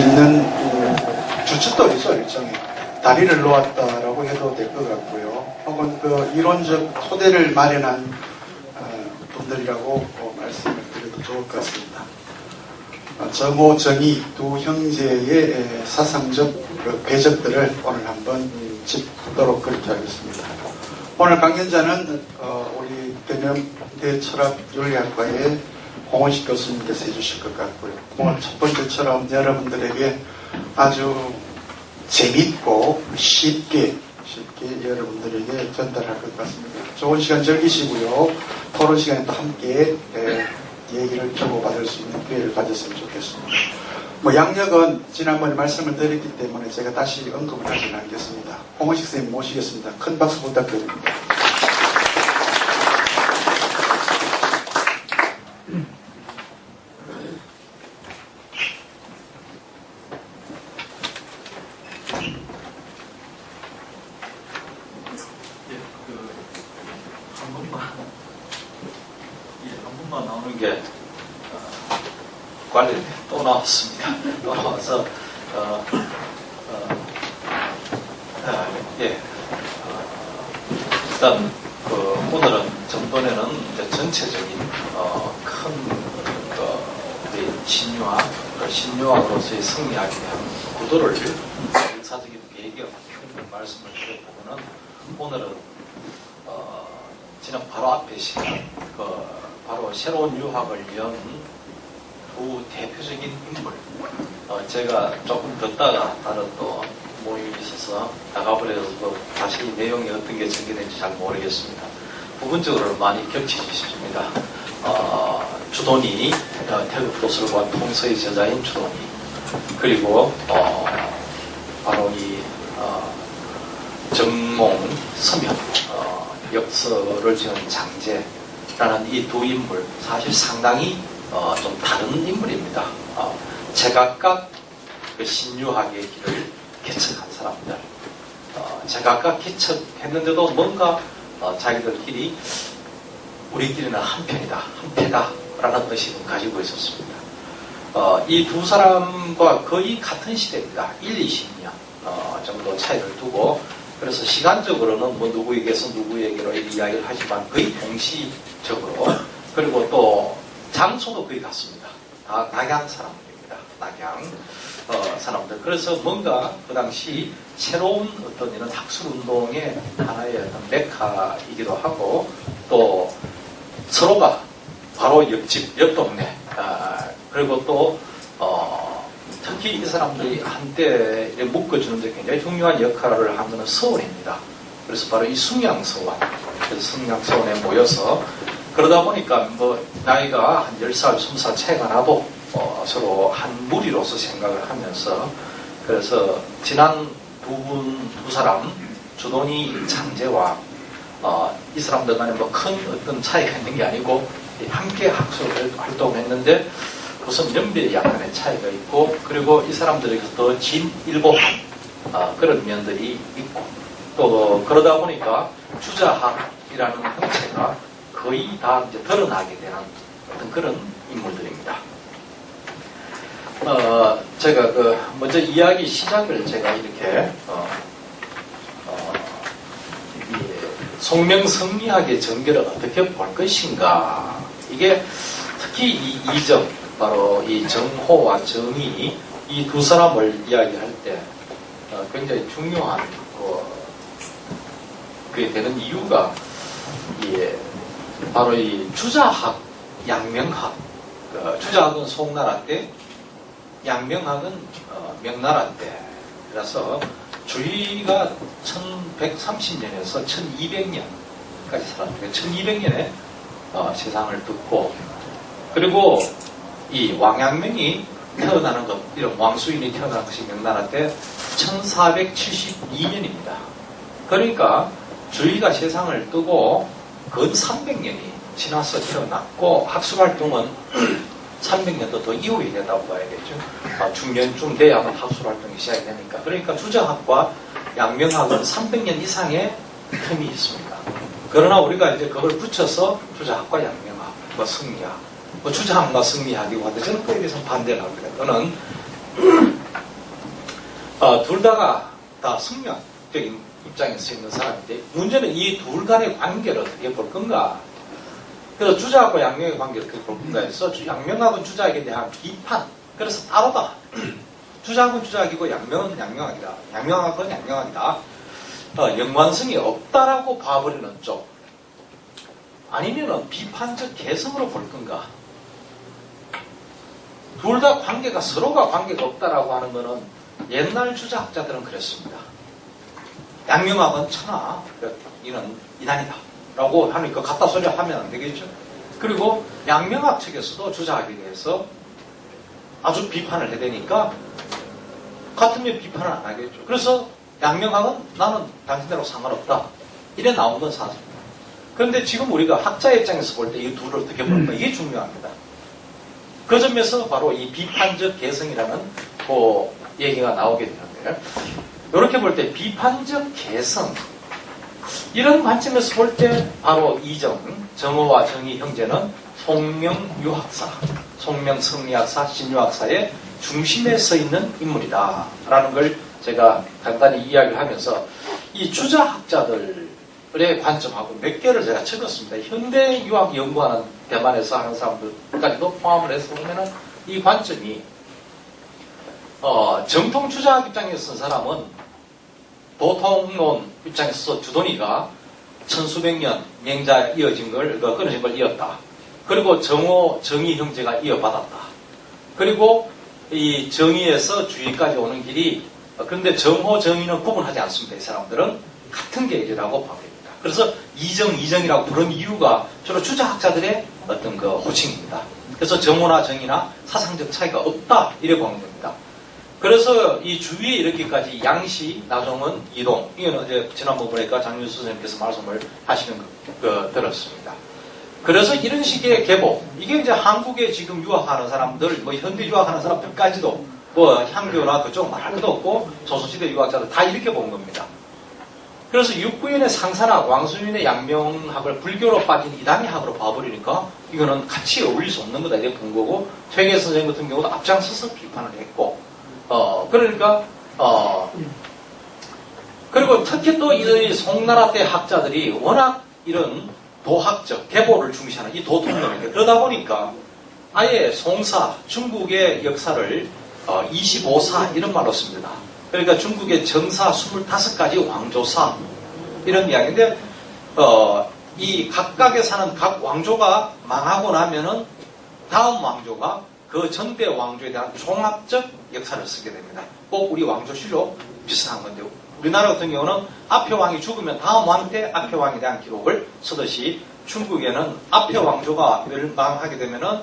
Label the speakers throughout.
Speaker 1: 있는 주춧돌이죠, 일종의. 다리를 놓았다라고 해도 될 것 같고요. 혹은 그 이론적 토대를 마련한 분들이라고 말씀을 드려도 좋을 것 같습니다. 정호, 정희 두 형제의 사상적 그 궤적들을 오늘 한번 짚도록 그렇게 하겠습니다. 오늘 강연자는 우리 경영대 철학윤리학과의 홍원식 교수님께서 해주실 것 같고요. 오늘 첫 번째처럼 여러분들에게 아주 재밌고 쉽게 여러분들에게 전달할 것 같습니다. 좋은 시간 즐기시고요. 토론 시간에 또 함께 얘기를 주고받을 수 있는 기회를 가졌으면 좋겠습니다. 양력은 지난번에 말씀을 드렸기 때문에 제가 다시 언급을 하지 않겠습니다. 홍원식 선생님 모시겠습니다. 큰 박수 부탁드립니다.
Speaker 2: 한 번만 나오는 게 관련돼 또 나왔습니다. 또 나와서 일단 오늘은 전번에는 이제 전체적인 큰 우리 신유학으로서의 성리학에 대한 구도를 역사적인 배경 말씀을 드려보고는 오늘은 지난 바로 앞에 시간 바로 새로운 유학을 연 두 대표적인 인물 제가 조금 듣다가 다른 또 모임이 있어서 나가버려서 다시 내용이 어떤 게 전개된지 잘 모르겠습니다. 부분적으로 많이 겹치십니다. 주돈이 태극 도술과 통서의 저자인 주돈이 그리고 바로 이 정몽 서명 역설을 지은 장제라는 이 두 인물 사실 상당히 좀 다른 인물입니다. 제각각 그 신유학의 길을 개척한 사람들 제각각 개척했는데도 뭔가 자기들끼리 우리끼리는 한편이다 한패다 라는 의식을 가지고 있었습니다. 이 두 사람과 거의 같은 시대입니다. 20년 정도 차이를 두고 그래서 시간적으로는 뭐 누구에게서 누구에게로 이야기를 하지만 거의 동시적으로 그리고 또 장소도 거의 같습니다. 다 낙양 사람들입니다. 낙양 사람들. 그래서 뭔가 그 당시 새로운 어떤 이런 학술운동의 하나의 어떤 메카이기도 하고 또 서로가 바로 옆집, 옆 동네 그리고 또 특히 이 사람들이 한때 묶어주는데 굉장히 중요한 역할을 한 것은 서원입니다. 그래서 바로 이 숭양서원, 그래서 숭양서원에 모여서 그러다 보니까 뭐 나이가 한 10살, 20살 차이가 나도 서로 한 무리로서 생각을 하면서 그래서 지난 두 사람, 주돈이 장제와 이 사람들 간에 뭐 큰 어떤 차이가 있는 게 아니고 함께 학술 활동을 했는데 우선 연배에 약간의 차이가 있고 그리고 이 사람들에게서 더 진일보한 그런 면들이 있고 또 그러다 보니까 주자학이라는 형체가 거의 다 이제 드러나게 되는 어떤 그런 인물들입니다. 제가 먼저 이야기 시작을 제가 이렇게 송명성리학의 전개를 어떻게 볼 것인가 이게 특히 이 이점 바로 이 정호와 정희 이 두 사람을 이야기할 때 굉장히 중요한 그게 되는 이유가 바로 이 주자학, 양명학 주자학은 송나라 때 양명학은 명나라 때라서 주의가 1130년에서 1200년까지 살았는데 1200년에 세상을 듣고 그리고 이 왕양명이 태어나는 것, 이런 왕수인이 태어난 것이 명나라 때 1472년입니다. 그러니까 주의가 세상을 뜨고 근 300년이 지나서 태어났고 학술활동은 300년도 더 이후에 된다고 봐야 되죠. 중년쯤 돼야만 학술활동이 시작이 되니까. 그러니까 주자학과 양명학은 300년 이상의 틈이 있습니다. 그러나 우리가 이제 그걸 붙여서 주자학과 양명학, 승리학, 주자학과 승리학이고 하는데 저는 거기에 대해서 반대를 합니다. 저는 둘 다가 다 승려적인 입장에 서 있는 사람인데 문제는 이 둘 간의 관계를 어떻게 볼 건가. 그래서 주자하고 양명의 관계를 어떻게 볼 건가 해서 양명학은 주자에게 대한 비판. 그래서 따로다. 주자학은 주자학이고 양명은 양명학이다. 양명학은 양명학이다. 연관성이 없다라고 봐버리는 쪽. 아니면은 비판적 개성으로 볼 건가. 둘 다 관계가 서로가 관계가 없다라고 하는 거는 옛날 주자학자들은 그랬습니다. 양명학은 천하, 이는 이단이다 라고 하니까 갖다 소리 하면 안 되겠죠. 그리고 양명학 측에서도 주자학에 대해서 아주 비판을 해대니까 같으면 비판을 안 하겠죠. 그래서 양명학은 나는 당신대로 상관없다 이래 나온 건 사실입니다. 그런데 지금 우리가 학자 입장에서 볼 때 이 둘을 어떻게 볼까 이게 중요합니다. 그 점에서 바로 이 비판적 개성이라는 그 얘기가 나오게 되는데요. 이렇게 볼 때 비판적 개성 이런 관점에서 볼 때 바로 정어와 정의 형제는 송명유학사, 송명성리학사, 신유학사의 중심에 서 있는 인물이다 라는 걸 제가 간단히 이야기를 하면서 이 주자학자들의 관점하고 몇 개를 제가 적었습니다. 현대 유학 연구하는 대만에서 하는 사람들까지도 포함을 해서 보면은 이 관점이 정통 주자학 입장에서 쓴 사람은 도통론 입장에서 주돈이가 천수백 년 맹자 이어진 걸 끊어진 걸 이었다. 그리고 정오 정의 형제가 이어받았다. 그리고 이 정의에서 주의까지 오는 길이 그런데 정호 정의는 구분하지 않습니다. 이 사람들은 같은 계열이라고 봅니다. 그래서 이정이라고 부른 이유가 주로 주자학자들의 어떤 그 호칭입니다. 그래서 정호나 정의나 사상적 차이가 없다 이래 보는 겁니다. 그래서 이 주위에 이렇게까지 양시, 나종은, 이동 이건 어제 지난번 보니까 장윤수 선생님께서 말씀을 하시는 거 들었습니다. 그래서 이런 식의 계보 이게 이제 한국에 지금 유학하는 사람들 뭐 현대 유학하는 사람들까지도 뭐 향교나 그쪽 말할 것도 없고 조선시대 유학자들 다 이렇게 본 겁니다. 그래서 육구인의 상사나 왕수인의 양명학을 불교로 빠진 이단의학으로 봐버리니까 이거는 같이 어울릴 수 없는 거다 이렇게 본 거고 퇴계 선생 같은 경우도 앞장서서 비판을 했고 그러니까 그리고 특히 또 이 송나라 때 학자들이 워낙 이런 도학적 계보를 중시하는 이 도통론인데 그러다 보니까 아예 송사 중국의 역사를 25사 이런 말로 씁니다. 그러니까 중국의 정사 25가지 왕조사 이런 이야기인데 이 각각에 사는 각 왕조가 망하고 나면은 다음 왕조가 그 전대 왕조에 대한 종합적 역사를 쓰게 됩니다. 꼭 우리 왕조실록 비슷한 건데요. 우리나라 같은 경우는 앞에 왕이 죽으면 다음 왕 때 앞에 왕에 대한 기록을 쓰듯이 중국에는 앞에 왕조가 멸망하게 되면은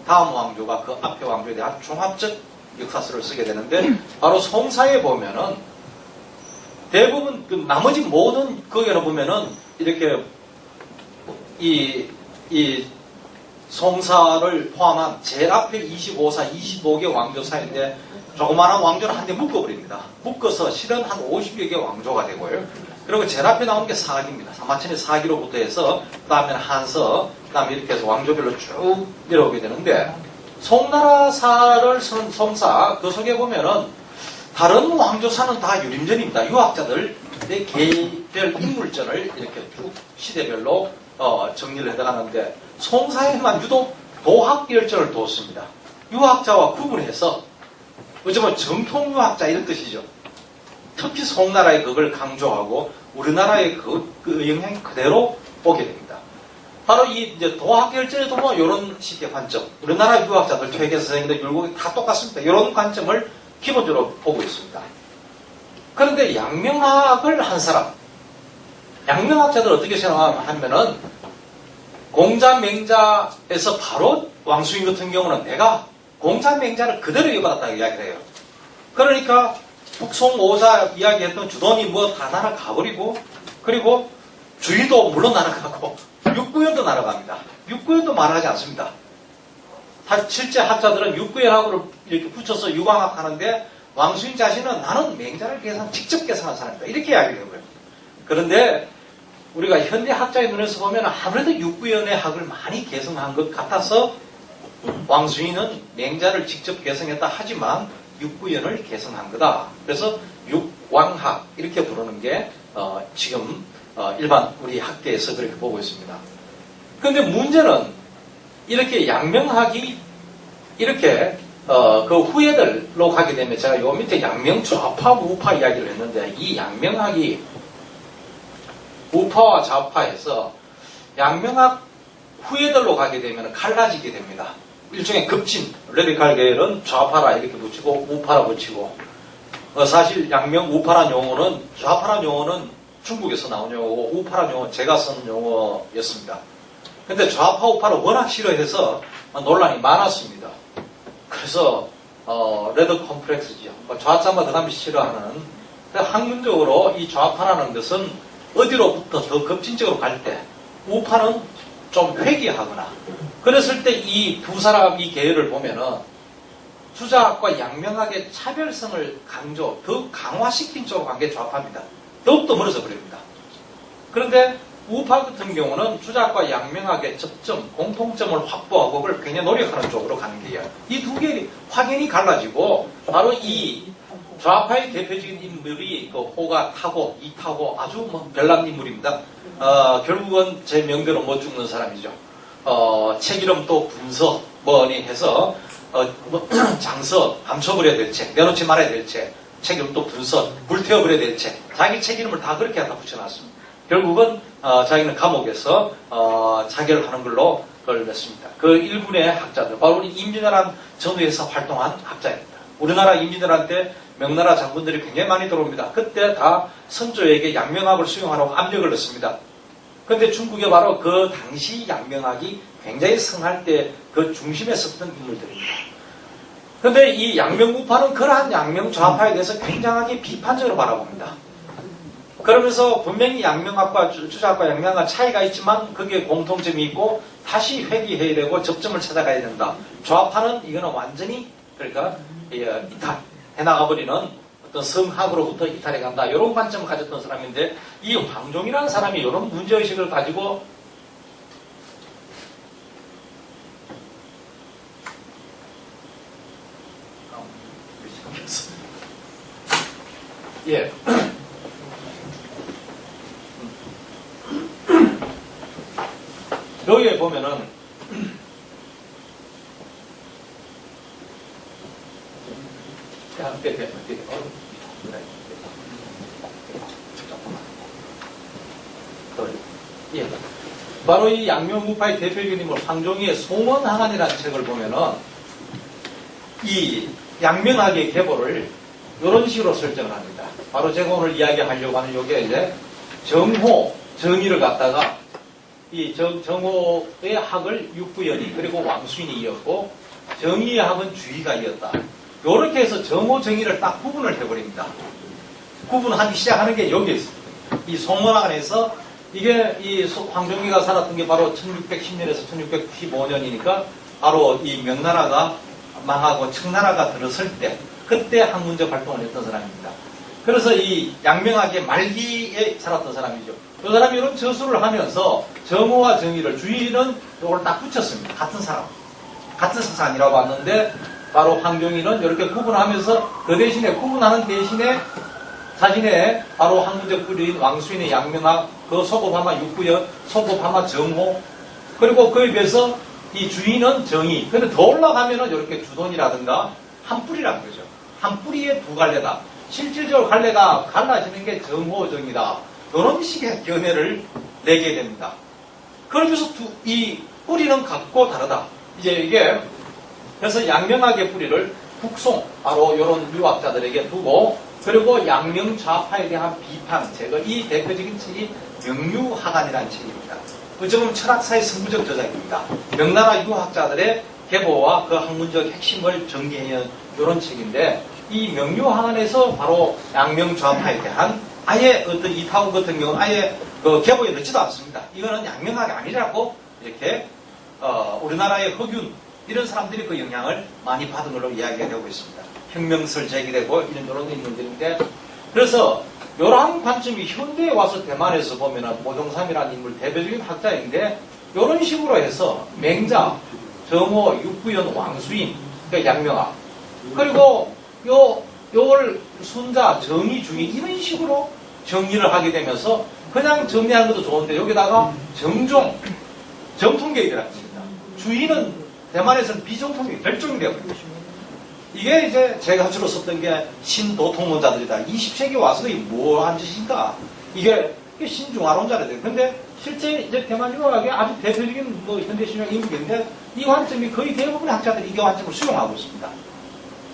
Speaker 2: 다음 왕조가 그 앞에 왕조에 대한 종합적 역사서를 쓰게 되는데 바로 송사에 보면은 대부분 그 나머지 모든 거기에 보면은 이렇게 이 송사를 포함한 제일 앞에 25사, 25개 왕조사인데 조그마한 왕조를 한 대 묶어버립니다. 묶어서 실은 한 50여 개 왕조가 되고요. 그리고 제일 앞에 나오는 게 사기입니다. 사마천의 사기로부터 해서 그 다음에는 한서, 그 다음에 이렇게 해서 왕조별로 쭉 내려오게 되는데 송나라사를 쓴 송사 그 속에 보면은 다른 왕조사는 다 유림전입니다. 유학자들의 개별 인물전을 이렇게 쭉 시대별로 정리를 해나가는데 송사에만 유독 도학열전을 뒀습니다. 유학자와 구분해서 어쩌면 정통유학자 이런 뜻이죠. 특히 송나라의 그걸 강조하고 우리나라의 그 영향이 그대로 오게 됩니다. 바로 이 이제 도학열전에도 뭐 이런 식의 관점, 우리나라 유학자들 퇴계 선생님들 율곡이 다 똑같습니다. 이런 관점을 기본적으로 보고 있습니다. 그런데 양명학을 한 사람, 양명학자들 어떻게 생각하면은 공자맹자에서 바로 왕수인 같은 경우는 내가 공자맹자를 그대로 이어받았다고 이야기를 해요. 그러니까 북송오자 이야기했던 주돈이 뭐 다 날아가버리고 그리고 주의도 물론 날아가고 육구연도 날아갑니다. 육구연도 말하지 않습니다. 실제 학자들은 육구연학으로 이렇게 붙여서 유광학 하는데 왕수인 자신은 나는 맹자를 직접 계산한 사람이다. 이렇게 이야기를 해요. 그런데 우리가 현대 학자의 눈에서 보면 아무래도 육구연의 학을 많이 계승한 것 같아서 왕수인은 맹자를 직접 계승했다 하지만 육부연을 개성한 거다. 그래서 육왕학 이렇게 부르는 게 지금 일반 우리 학계에서 그렇게 보고 있습니다. 그런데 문제는 이렇게 양명학이 이렇게 그 후예들로 가게 되면 제가 요 밑에 양명 좌파 우파 이야기를 했는데 이 양명학이 우파와 좌파에서 양명학 후예들로 가게 되면 갈라지게 됩니다. 일종의 급진, 레디칼 계열은 좌파라 이렇게 붙이고 우파라 붙이고 사실 양명 우파란 용어는 좌파란 용어는 중국에서 나온 용어고 우파란 용어는 제가 쓴 용어였습니다. 근데 좌파 우파를 워낙 싫어해서 논란이 많았습니다. 그래서 레드 컴플렉스죠. 좌자마다 남이 싫어하는. 학문적으로 이 좌파라는 것은 어디로부터 더 급진적으로 갈 때 우파는 좀 회귀하거나 그랬을 때 이 두 사람 이 계열을 보면은 주자학과 양명학의 차별성을 더 강화시킨 쪽으로 간 게 좌파입니다. 더욱더 멀어져 버립니다. 그런데 우파 같은 경우는 주자학과 양명학의 접점, 공통점을 확보하고 그걸 굉장히 노력하는 쪽으로 가는 게요. 이 두 개의 확연히 갈라지고 바로 이 좌파의 대표적인 인물이 그 호가 타고 이타고 아주 별난 인물입니다. 결국은 제 명대로 못 죽는 사람이죠. 책 이름 또 분서 뭐니 해서 장서 감춰버려야 될 책, 내놓지 말아야 될 책, 책 이름 또 분서 불태워버려야 될 책, 자기 책 이름을 다 그렇게 갖다 붙여놨습니다. 결국은 자기는 감옥에서 자결하는 걸로 그걸 냈습니다. 그 일군의 학자들, 바로 우리 임진왜란 전후에서 활동한 학자입니다. 우리나라 임진왜란 명나라 장군들이 굉장히 많이 들어옵니다. 그때 다 선조에게 양명학을 수용하라고 압력을 넣습니다. 그런데 중국에 바로 그 당시 양명학이 굉장히 성할 때 그 중심에 섰던 인물들입니다. 그런데 이 양명우파는 그러한 양명 좌파에 대해서 굉장하게 비판적으로 바라봅니다. 그러면서 분명히 양명학과 주자학과 양명학과 차이가 있지만 그게 공통점이 있고 다시 회귀해야 되고 접점을 찾아가야 된다. 좌파는 이거는 완전히 그러니까 이탈해나가버리는 어떤 성학으로부터 이탈해 간다. 이런 관점을 가졌던 사람인데 이 황종이라는 사람이 이런 문제의식을 가지고 예. 여기에 보면은 예. 바로 이 양명우파의 대표적인 인물 황종이의 송원항안이라는 책을 보면은 이 양명학의 계보를 이런 식으로 설정을 합니다. 바로 제가 오늘 이야기하려고 하는 요게 이제 정호, 정의를 갖다가 이 정호의 학을 육부연이 그리고 왕수인이 이었고 정의의 학은 주의가 이었다. 이렇게 해서 정호, 정의를 딱 구분을 해버립니다. 구분하기 시작하는 게 여기에 있습니다. 이 송원학안에서 이게 이 황종기가 살았던 게 바로 1610년에서 1695년이니까 바로 이 명나라가 망하고 청나라가 들었을 때 그때 학문적 활동을 했던 사람입니다. 그래서 이 양명학의 말기에 살았던 사람이죠. 그 사람이 이런 저수를 하면서 정호와 정의를 주의는 이걸 딱 붙였습니다. 같은 사람, 같은 사상이라고 하는데 바로 황종이는 이렇게 구분하면서 그 대신에 구분하는 대신에 자신의 바로 학문적 뿌리인 왕수인의 양명학, 그 소급하마 육부연, 소급하마 정호, 그리고 그에 비해서 이 주인은 정의. 근데 더 올라가면은 이렇게 주돈이라든가 한 뿌리라는 거죠. 한 뿌리에 두 갈래다. 실질적으로 갈래가 갈라지는 게 정호정이다. 이런 식의 견해를 내게 됩니다. 그러면서 이 뿌리는 같고 다르다. 이제 이게 그래서 양명학의 뿌리를 북송 바로 이런 유학자들에게 두고 그리고 양명 좌파에 대한 비판 제거 이 대표적인 책이 명유학안이라는 책입니다. 어쩌면 철학사의 선구적 저작입니다. 명나라 유학자들의 계보와 그 학문적 핵심을 정리해낸 이런 책인데 이 명유학안에서 바로 양명 좌파에 대한 아예 어떤 이타원 같은 경우는 아예 그 계보에 넣지도 않습니다. 이거는 양명학이 아니라고 이렇게 우리나라의 허균 이런 사람들이 그 영향을 많이 받은 걸로 이야기하고 있습니다. 혁명설 제기되고 이런 인물들인데 그래서 이러한 관점이 현대에 와서 대만에서 보면은 모종삼이라는 인물 대표적인 학자인데 이런 식으로 해서 맹자, 정호, 육부연, 왕수인, 그러니까 양명학 그리고 요걸 순자, 정의, 주의 이런 식으로 정리를 하게 되면서 그냥 정리하는 것도 좋은데 여기다가 정종, 정통계획이 들어갔습니다. 주의는 대만에서는 비정통계획, 별종이 되어버립니다. 이게 이제 제가 주로 썼던 게 신도통론자들이다. 20세기 와서 이게 뭐한 짓인가? 이게 신중화론자를 돼요. 근데 실제 이제 대만 유학의 아주 대표적인 뭐 현대신학 인물인데 이 관점이 거의 대부분의 학자들이 이 관점을 수용하고 있습니다.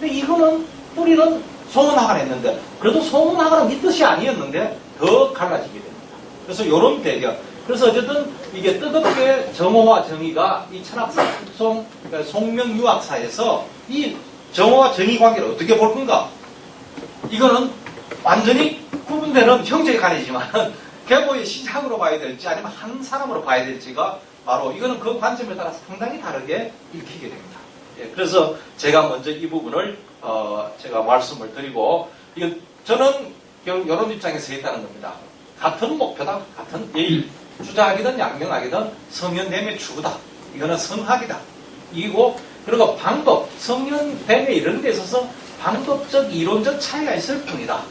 Speaker 2: 근데 이거는 뿌리는 송원학을 했는데 그래도 송원학은 이 뜻이 아니었는데 더 갈라지게 됩니다. 그래서 이런 대결. 그래서 어쨌든 이게 뜨겁게 정오와 정의가 이 철학사, 송명유학사에서 이 정오와 정의 관계를 어떻게 볼 건가? 이거는 완전히 구분되는 형제의 간이지만 계보의 시작으로 봐야 될지 아니면 한 사람으로 봐야 될지가 바로 이거는 그 관점에 따라 상당히 다르게 읽히게 됩니다. 예, 그래서 제가 먼저 이 부분을 제가 말씀을 드리고 이건 저는 이런 입장에 서 있다는 겁니다. 같은 목표다, 같은 예의, 주자학이든 양명학이든 성현됨의 추구다. 이거는 성학이다. 이고 그리고 방법, 성현됨에 이런 데 있어서 방법적, 이론적 차이가 있을 뿐이다.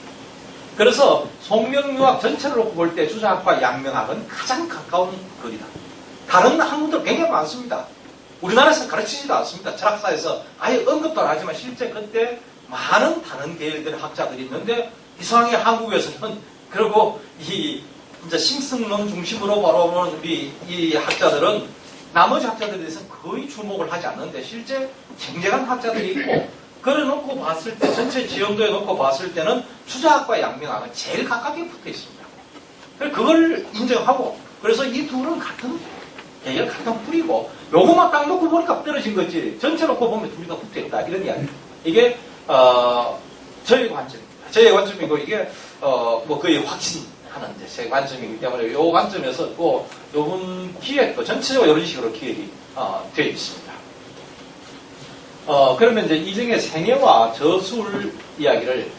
Speaker 2: 그래서 송명유학 전체를 놓고 볼 때 주자학과 양명학은 가장 가까운 거리다. 다른 학문들 굉장히 많습니다. 우리나라에서 가르치지도 않습니다. 철학사에서 아예 언급도 안 하지만 실제 그때 많은 다른 계열들의 학자들이 있는데 이상하게 한국에서는 그리고 이 이제 심승론 중심으로 바라보는 우리 이 학자들은 나머지 학자들에 대해서 거의 주목을 하지 않는데 실제 쟁쟁한 학자들이 있고 그래 놓고 봤을 때 전체 지형도에 놓고 봤을 때는 주자학과 양명학은 제일 가깝게 붙어 있습니다. 그걸 인정하고 그래서 이 둘은 같은 계열 같은 뿌리고 요것만 딱 놓고 보니까 떨어진 거지 전체 놓고 보면 둘이 다 붙어 있다 이런 이야기. 이게 저희 관점입니다. 저의 관점이고 이게 뭐 거의 확신하는 제 관점이기 때문에 요 관점에서 또 요번 기획도 전체적으로 이런 식으로 기획이 되어 있습니다. 그러면 이제 이중에 생애와 저술 이야기를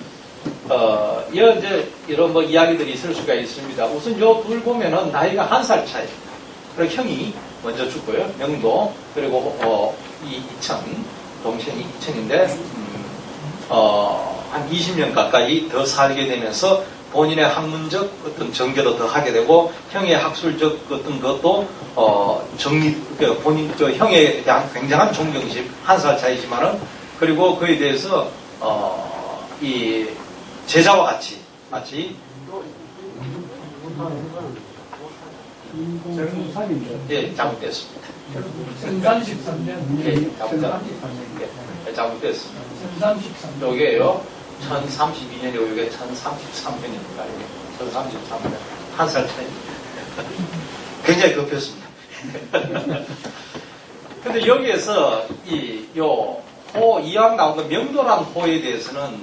Speaker 2: 이제 이런 뭐 이야기들이 있을 수가 있습니다. 우선 요 둘 보면은 나이가 1살 차이입니다. 그리고 형이 먼저 죽고요. 명도 그리고 이천 동생이 이천인데 한 20년 가까이 더 살게 되면서 본인의 학문적 어떤 전개도 더 하게 되고 형의 학술적 어떤 것도 본인 형에 대한 굉장한 존경심 1살 차이지만은 그리고 그에 대해서 이 제자와 같이 예, 잘못됐습니다.
Speaker 3: 1313년.
Speaker 2: 예, 잘못됐습니다.
Speaker 3: 1313년.
Speaker 2: 요게요, 1032년이고, 요게 1033년입니다. 1033년. 1살 차이입니다. 굉장히 급했습니다. 근데 여기에서, 이왕 나온 거 명도란 호에 대해서는,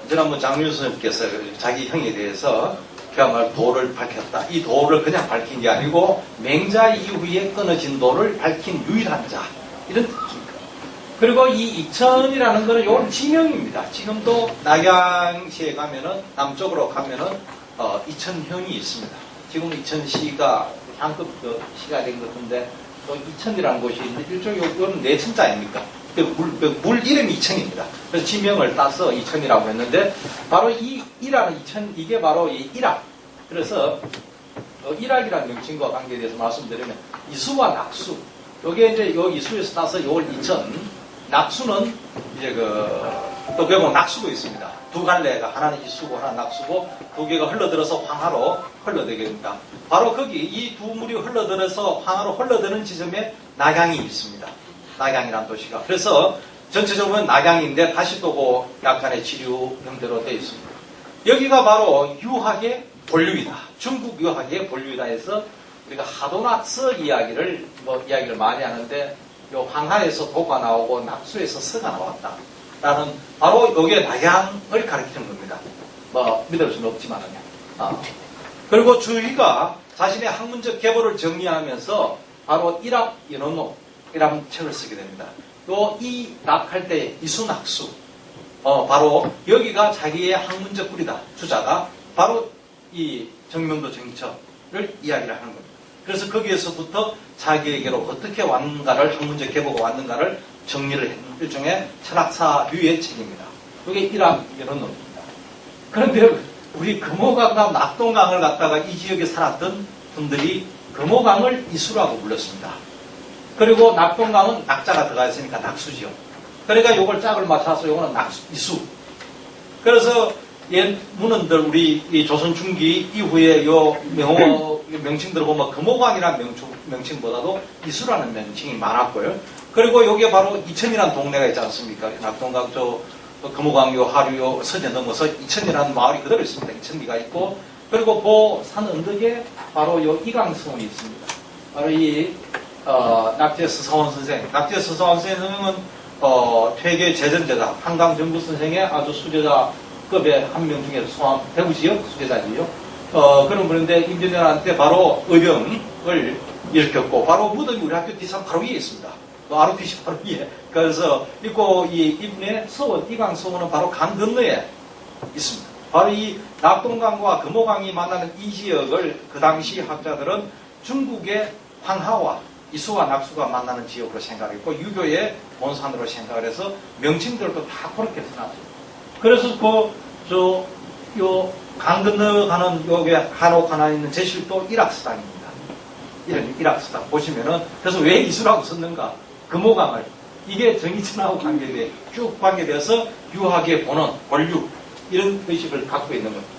Speaker 2: 지난번 장윤 선생님께서 자기 형에 대해서 그야말로 도를 밝혔다. 이 도를 그냥 밝힌 게 아니고 맹자 이후에 끊어진 도를 밝힌 유일한 자. 이런 뜻입니다. 그리고 이 이천이라는 거는 요건 지명입니다. 지금도 낙양시에 가면은 남쪽으로 가면은 이천형이 있습니다. 지금 이천시가 향급 시가 된 것 같은데 또 이천이라는 곳이 있는데 일종의 요거는 내천자 아닙니까? 물 이름이 이천입니다. 그래서 지명을 따서 이천이라고 했는데 바로 이 이라는 이천 이게 바로 이 일학. 그래서 일학이라는 명칭과 관계에 대해서 말씀드리면 이수와 낙수. 요게 이제 요 이수에서 따서 요걸 이천. 낙수는 이제 또 결국 낙수도 있습니다. 두 갈래가 하나는 이수고 하나는 낙수고 두 개가 흘러들어서 황하로 흘러들게 됩니다. 바로 거기 이 두 물이 흘러들어서 황하로 흘러드는 지점에 낙양이 있습니다. 낙양이라는 도시가. 그래서 전체적으로 보면 낙양인데 다시 또 그 약간의 지류형대로 되어 있습니다. 여기가 바로 유학의 본류이다. 중국 유학의 본류이다 해서 우리가 하도낙서 이야기를 많이 하는데 요 황하에서 도가 나오고 낙수에서 서가 나왔다. 라는 바로 요게 낙양을 가리키는 겁니다. 믿을 수는 없지만요. 그리고 주의가 자신의 학문적 계보를 정리하면서 바로 일학 연원록이라는 책을 쓰게 됩니다. 또 이 낙할 때 이수낙수 바로 여기가 자기의 학문적 뿌리다. 주자가 바로 이 정명도 정처를 이야기를 하는 겁니다. 그래서 거기에서부터 자기에게로 어떻게 왔는가를 학문적 계보가 왔는가를 정리를 했는 일종의 철학사류의 책입니다. 이게 이런 놈입니다. 그런데 우리 금호강과 낙동강을 갖다가 이 지역에 살았던 분들이 금호강을 이수라고 불렀습니다. 그리고 낙동강은 낙자가 들어가 있으니까 낙수지요. 그러니까 요걸 짝을 맞춰서 요거는 이수. 그래서 옛 문헌들 우리 이 조선 중기 이후에 요 명칭들을 보면 금호강이라는 명칭보다도 이수라는 명칭이 많았고요. 그리고 요게 바로 이천이라는 동네가 있지 않습니까? 낙동강 금호강 요 하류 요 서제 넘어서 이천이라는 마을이 그대로 있습니다. 이천리가 있고 그리고 그 산 언덕에 바로 요 이강성이 있습니다. 바로 이 낙제 스사원 선생. 낙제 스사원 선생은 퇴계 재전제자 한강 정부 선생의 아주 수제자급의 한 명 중에 소환 대구 지역 수제자지요. 그런 분인데 임진왜란때 바로 의병을 일으켰고 바로 무덤이 우리 학교 뒷산 바로 위에 있습니다. ROTC 바로 위에. 그래서 있고 이 이분의 서원 이강 서원은 바로 강 건너에 있습니다. 바로 이 낙동강과 금호강이 만나는 이 지역을 그 당시 학자들은 중국의 황하와 이수와 낙수가 만나는 지역으로 생각했고 유교의 본산으로 생각을 해서 명칭들도 다 그렇게 써놨어요. 그래서 요 강 건너가는 요게 한옥 하나 있는 제실도 일학수당입니다. 이런 일학수당 보시면은 그래서 왜 이수라고 썼는가? 금호강을 이게 정의천하고 쭉 관계돼서 유학의 본원, 권류 이런 의식을 갖고 있는 겁니다.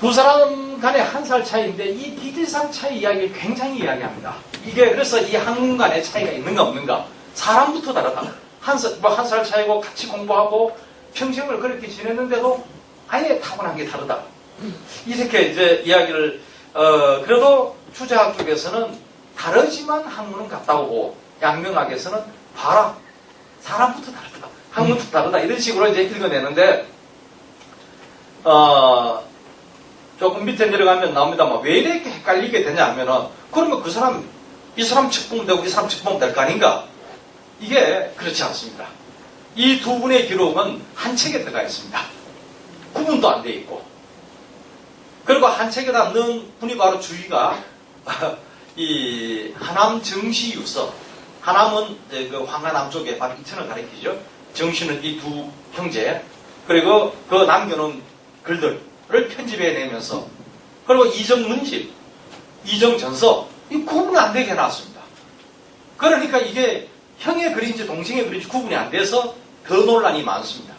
Speaker 2: 두 사람 간에 한 살 차이인데 이 기질상 차이 이야기를 굉장히 이야기합니다. 이게 그래서 이 학문 간의 차이가 있는가 없는가? 사람부터 다르다. 한 살 차이고 같이 공부하고 평생을 그렇게 지냈는데도 아예 타고난 게 다르다. 이렇게 이제 이야기를 그래도 추자학 쪽에서는 다르지만 학문은 같다고 보고 양명학에서는 봐라 사람부터 다르다. 학문부터 다르다. 이런 식으로 이제 읽어내는데 조금 밑에 내려가면 나옵니다만 왜 이렇게 헷갈리게 되냐 하면은 그러면 이 사람 측봉되고 이 사람 측봉될 거 아닌가? 이게 그렇지 않습니다. 이 두 분의 기록은 한 책에 들어가 있습니다. 구분도 안 돼 있고. 그리고 한 책에다 넣은 분이 바로 주의가 이 하남 정시유서. 하남은 이제 그 황하남 쪽에 바로 이천을 가리키죠. 정시는 이 두 형제. 그리고 그 남겨놓은 글들을 편집해내면서 그리고 이정문집, 이정전서 이 구분이 안 되게 해놨습니다. 그러니까 이게 형의 글인지 동생의 글인지 구분이 안 돼서 더 논란이 많습니다.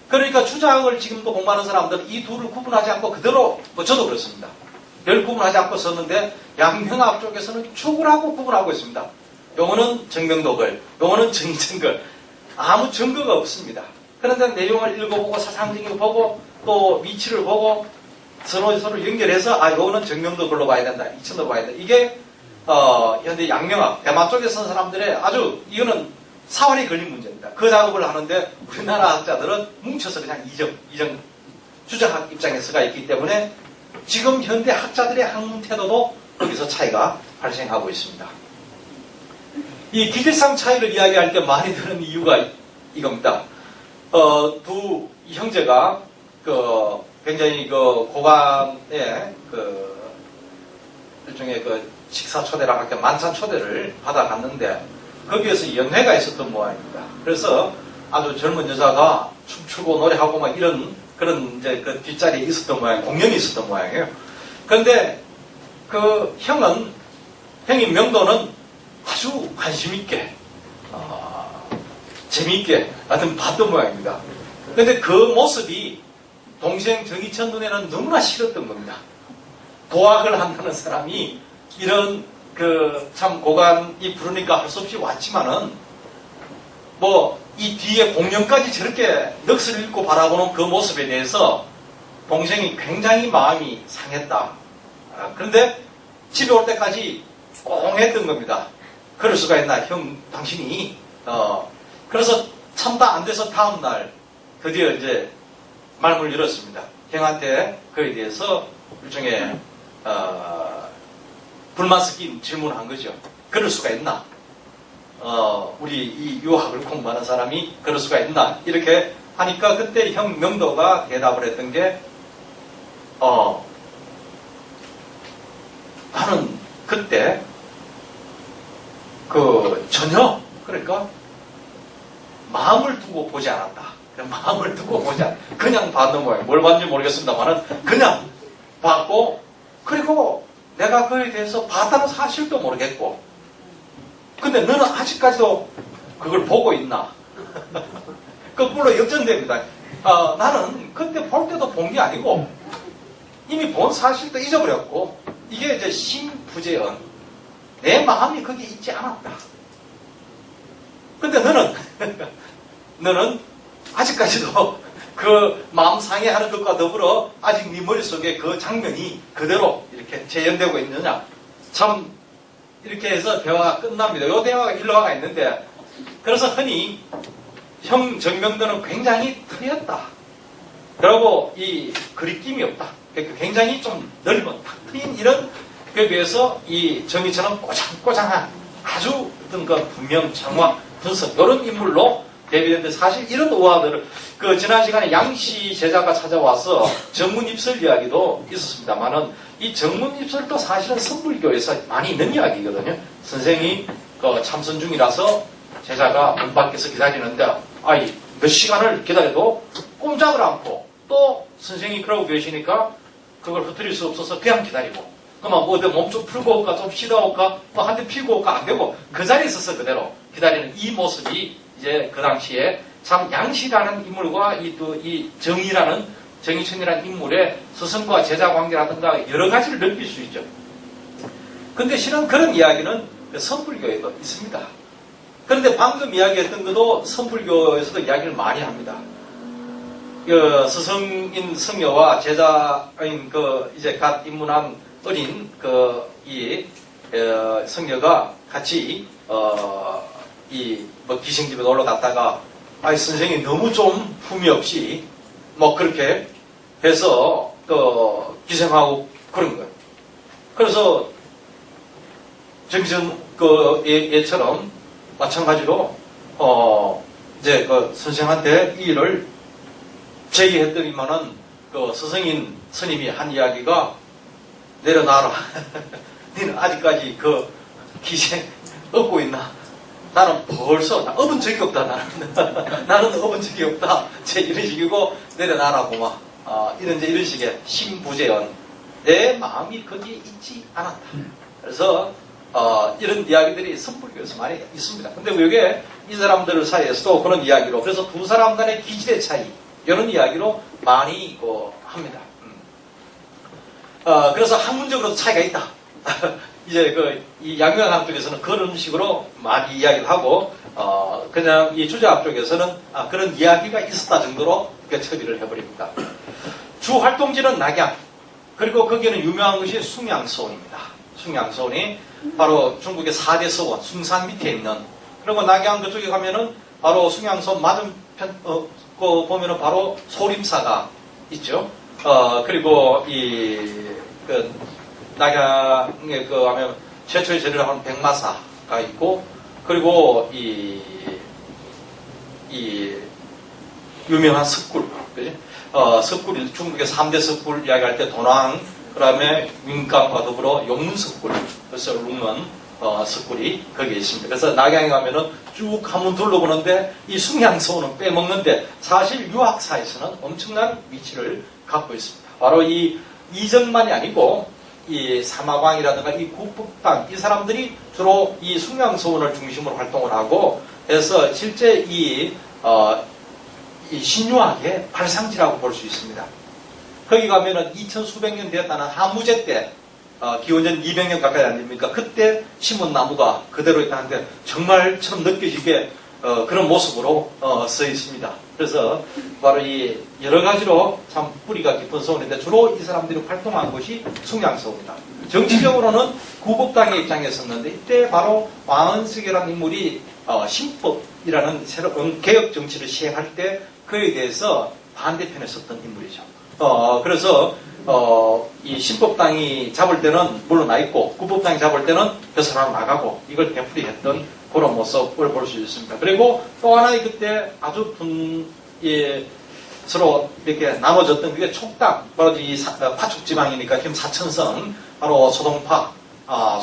Speaker 2: 그러니까 추자학을 지금도 공부하는 사람들은 이 둘을 구분하지 않고 그대로 저도 그렇습니다. 별 구분하지 않고 썼는데 양명학 쪽에서는 축을 하고 구분하고 있습니다. 요거는 정명도글, 요거는 정의천글 아무 증거가 없습니다. 그런데 내용을 읽어보고 사상적인 거 보고 또 위치를 보고 서로 연결해서 요거는 정명도글로 봐야 된다, 이천도로 봐야 된다. 이게 현대 양명학, 대만 쪽에 선 사람들의 아주 이거는 사활이 걸린 문제입니다. 그 작업을 하는데 우리나라 학자들은 뭉쳐서 그냥 이정 주장학 입장에서가 있기 때문에 지금 현대 학자들의 학문 태도도 거기서 차이가 발생하고 있습니다. 이 기질상 차이를 이야기할 때 많이 드는 이유가 이겁니다. 두 형제가 굉장히 고관의 일종의 식사 초대라 할때 만찬 초대를 받아갔는데 거기에서 연회가 있었던 모양입니다. 그래서 아주 젊은 여자가 춤추고 노래하고 막 그런 이제 그 뒷자리에 있었던 모양, 공연이 있었던 모양이에요. 그런데 그 형인 명도는 아주 관심있게, 재미있게 하여튼 봤던 모양입니다. 그런데 그 모습이 동생 정의천 눈에는 너무나 싫었던 겁니다. 도학을 한다는 사람이 이런 참 고관이 부르니까 할 수 없이 왔지만은 이 뒤에 공연까지 저렇게 넋을 잃고 바라보는 그 모습에 대해서 동생이 굉장히 마음이 상했다. 그런데 집에 올 때까지 꽁했던 겁니다. 그럴 수가 있나, 형, 당신이. 그래서 참다 안 돼서 다음날 드디어 이제 말문을 열었습니다. 형한테 그에 대해서 일종의, 불만 섞인 질문을 한 거죠. 그럴 수가 있나? 우리 이 유학을 공부하는 사람이 그럴 수가 있나? 이렇게 하니까 그때 형 명도가 대답을 했던 게, 나는 그때 전혀 그러니까 마음을 두고 보지 않았다. 그냥 마음을 두고 보자. 그냥 받는 거예요. 뭘 받는지 모르겠습니다만은 그냥 받고, 그리고 내가 그에 대해서 봤다는 사실도 모르겠고, 근데 너는 아직까지도 그걸 보고 있나? 거꾸로 역전됩니다. 나는 그때 볼 때도 본 게 아니고 이미 본 사실도 잊어버렸고, 이게 이제 심부재언, 내 마음이 거기 있지 않았다. 근데 너는 아직까지도 그 마음 상해하는 것과 더불어 아직 네 머릿속에 그 장면이 그대로 이렇게 재현되고 있느냐. 참 이렇게 해서 대화가 끝납니다. 이 대화가 일화가 있는데, 그래서 흔히 형 정명도는 굉장히 틀렸다. 그리고 이 그립김이 없다. 굉장히 좀 넓은 탁 트인 이런 그에 비해서 이 정의처럼 꼬장꼬장한 아주 어떤 그 분명, 정확, 분석 이런 인물로 대비되는데, 사실 이런 오화들을 그 지난 시간에 양씨 제자가 찾아와서 정문입설 이야기도 있었습니다만은, 이 정문입설도 사실은 선불교에서 많이 있는 이야기거든요. 선생이 그 참선 중이라서 제자가 문 밖에서 기다리는데, 몇 시간을 기다려도 꼼짝을 않고, 또 선생이 그러고 계시니까 그걸 흐트릴 수 없어서 그냥 기다리고, 그러면 뭐 몸 좀 풀고 올까, 좀 쉬다 올까, 뭐 한 대 피고 올까, 안 되고 그 자리에 있어서 그대로 기다리는 이 모습이 이제 그 당시에 참 양씨라는 인물과 이 정의라는, 정의천이라는 인물의 스승과 제자 관계라든가 여러 가지를 넓힐 수 있죠. 근데 실은 그런 이야기는 선불교에도 있습니다. 그런데 방금 이야기했던 것도 선불교에서도 이야기를 많이 합니다. 그 스승인 성녀와 제자인 이제 갓 입문한 어린 성녀가 같이 뭐 기생집에 놀러 갔다가 선생이 너무 좀 품위 없이 뭐 그렇게 해서 기생하고 그런 거예요. 그래서 정신 얘처럼 마찬가지로 이제 선생한테 이 일을 제기했더니만은 스승인 스님이 한 이야기가, 내려놔라. 너는 아직까지 기생 얻고 있나? 나는 벌써 업은 적이 없다. 나는 업은 적이 없다. 이런 식이고, 내려놔라고 막 이런 식의 심부재언, 내 마음이 거기에 있지 않았다. 그래서 이런 이야기들이 선불교에서 많이 있습니다. 근데 이게 이 사람들 사이에서도 그런 이야기로, 그래서 두 사람 간의 기질의 차이, 이런 이야기로 많이 합니다. 그래서 학문적으로도 차이가 있다. 이제 이 양명학 쪽에서는 그런 식으로 많이 이야기를 하고, 그냥 이 주자학 쪽에서는 그런 이야기가 있었다 정도로 처리를 해버립니다. 주 활동지는 낙양, 그리고 거기는 유명한 것이 숭양서원입니다. 숭양서원이 바로 중국의 4대 서원, 숭산 밑에 있는, 그리고 낙양 그쪽에 가면은 바로 숭양서원 맞은편, 보면은 바로 소림사가 있죠. 그리고 낙양에 하면 최초의 제리를 하는 백마사가 있고, 그리고 유명한 석굴, 그지? 석굴이 중국의 3대 석굴 이야기할 때 도낭, 그 다음에 윤강과 더불어 용문석굴, 그래서 룽은 석굴이 거기에 있습니다. 그래서 낙양에 가면은 쭉 한번 둘러보는데 이 숭양서원은 빼먹는데, 사실 유학사에서는 엄청난 위치를 갖고 있습니다. 바로 이 이정만이 아니고 이 사마광이라든가 이 국북당, 이 사람들이 주로 이 숭양서원을 중심으로 활동을 하고 해서 실제 이 신유학의 발상지라고 볼 수 있습니다. 거기 가면은 2000수백 년 되었다는 하무제 때, 기원전 200년 가까이 안 됩니까? 그때 심은 나무가 그대로 있다는데 정말처럼 느껴지게 그런 모습으로 서 있습니다. 그래서 바로 이 여러 가지로 참 뿌리가 깊은 서원인데, 주로 이 사람들이 활동한 곳이 숭양서원입니다. 정치적으로는 구법당의 입장에 섰는데, 이때 바로 왕은석이라는 인물이 신법이라는 새로운 개혁 정치를 시행할 때 그에 대해서 반대편에 섰던 인물이죠. 그래서 이 신법당이 잡을 때는 물러나 있고, 구법당이 잡을 때는 벼슬하러 나가고, 이걸 되풀이했던 그런 모습을 볼 수 있습니다. 그리고 또 하나의 그때 아주 서로 이렇게 나눠졌던 그게 촉당, 바로 이 파축 지방이니까 지금 사천성, 바로 소동파,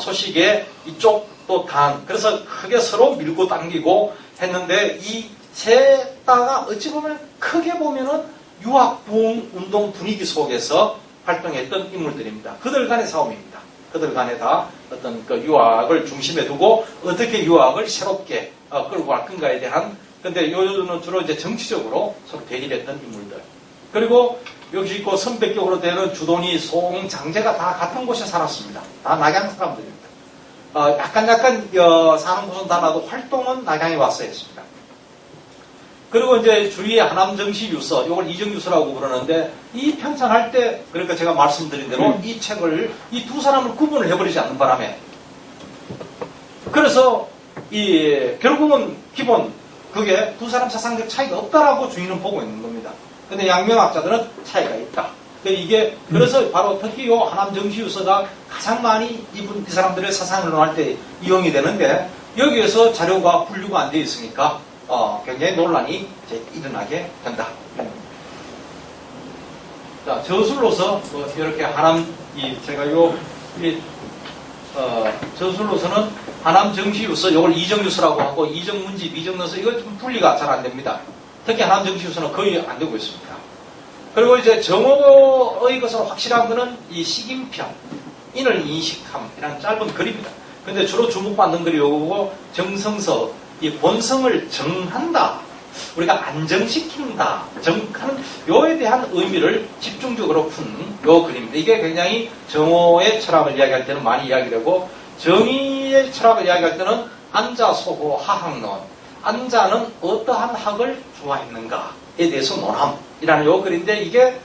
Speaker 2: 소식의 이쪽 또 단, 그래서 크게 서로 밀고 당기고 했는데, 이 셋 다가 어찌 보면 크게 보면은 유학부흥 운동 분위기 속에서 활동했던 인물들입니다. 그들 간의 싸움입니다. 그들 간에 다 어떤 그 유학을 중심에 두고 어떻게 유학을 새롭게 끌고 갈 건가에 대한, 근데 요즘은 주로 이제 정치적으로 서로 대립했던 인물들. 그리고 여기 있고 선배격으로 되는 주돈이, 송, 장제가 다 같은 곳에 살았습니다. 다 낙양 사람들입니다. 약간 사는 곳은 달라도 활동은 낙양에 와서 했습니다. 그리고 이제 주위에 하남정시 유서, 이걸 이정유서라고 부르는데, 이 편찬할 때, 그러니까 제가 말씀드린 대로 이 책을, 이 두 사람을 구분을 해버리지 않는 바람에, 그래서 결국은 기본, 그게 두 사람 사상적 차이가 없다라고 주인은 보고 있는 겁니다. 근데 양명학자들은 차이가 있다. 그래서 바로 특히 요 하남정시 유서가 가장 많이 이 사람들의 사상을 논할 때 이용이 되는데, 여기에서 자료가 분류가 안 되어 있으니까, 굉장히 논란이 이제 일어나게 된다. 자, 저술로서, 이렇게 제가 저술로서는 하남정시유서, 이걸 이정유서라고 하고, 이정문지, 미정너서, 이거 좀 분리가 잘 안 됩니다. 특히 하남정시유서는 거의 안 되고 있습니다. 그리고 이제 정오의 것으로 확실한 거는 이 식인편, 인을 인식함이라는 짧은 글입니다. 근데 주로 주목받는 글이 요거고, 정성서, 이 본성을 정한다, 우리가 안정시킨다, 정하는 요에 대한 의미를 집중적으로 푼 요 글입니다. 이게 굉장히 정오의 철학을 이야기할 때는 많이 이야기되고, 정의의 철학을 이야기할 때는 안자소고 하학론, 안자는 어떠한 학을 좋아했는가에 대해서 논함이라는 요 글인데, 이게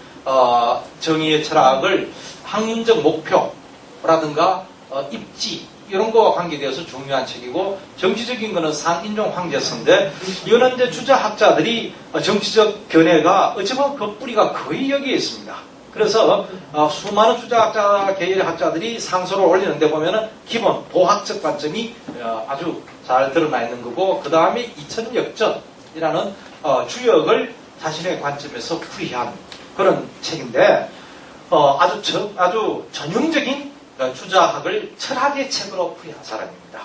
Speaker 2: 정의의 철학을 학문적 목표라든가 입지 이런 거와 관계되어서 중요한 책이고, 정치적인 거는 상인종 황제서인데, 이거는 이제 주자학자들이 정치적 견해가 어찌 보면 그 뿌리가 거의 여기에 있습니다. 그래서 수많은 주자학자 계열의 학자들이 상소를 올리는데 보면은 기본 도학적 관점이 아주 잘 드러나 있는 거고, 그 다음에 이천역전이라는 주역을 자신의 관점에서 풀이한 그런 책인데, 아주 전형적인 주자학을 철학의 책으로 풀이한 사람입니다.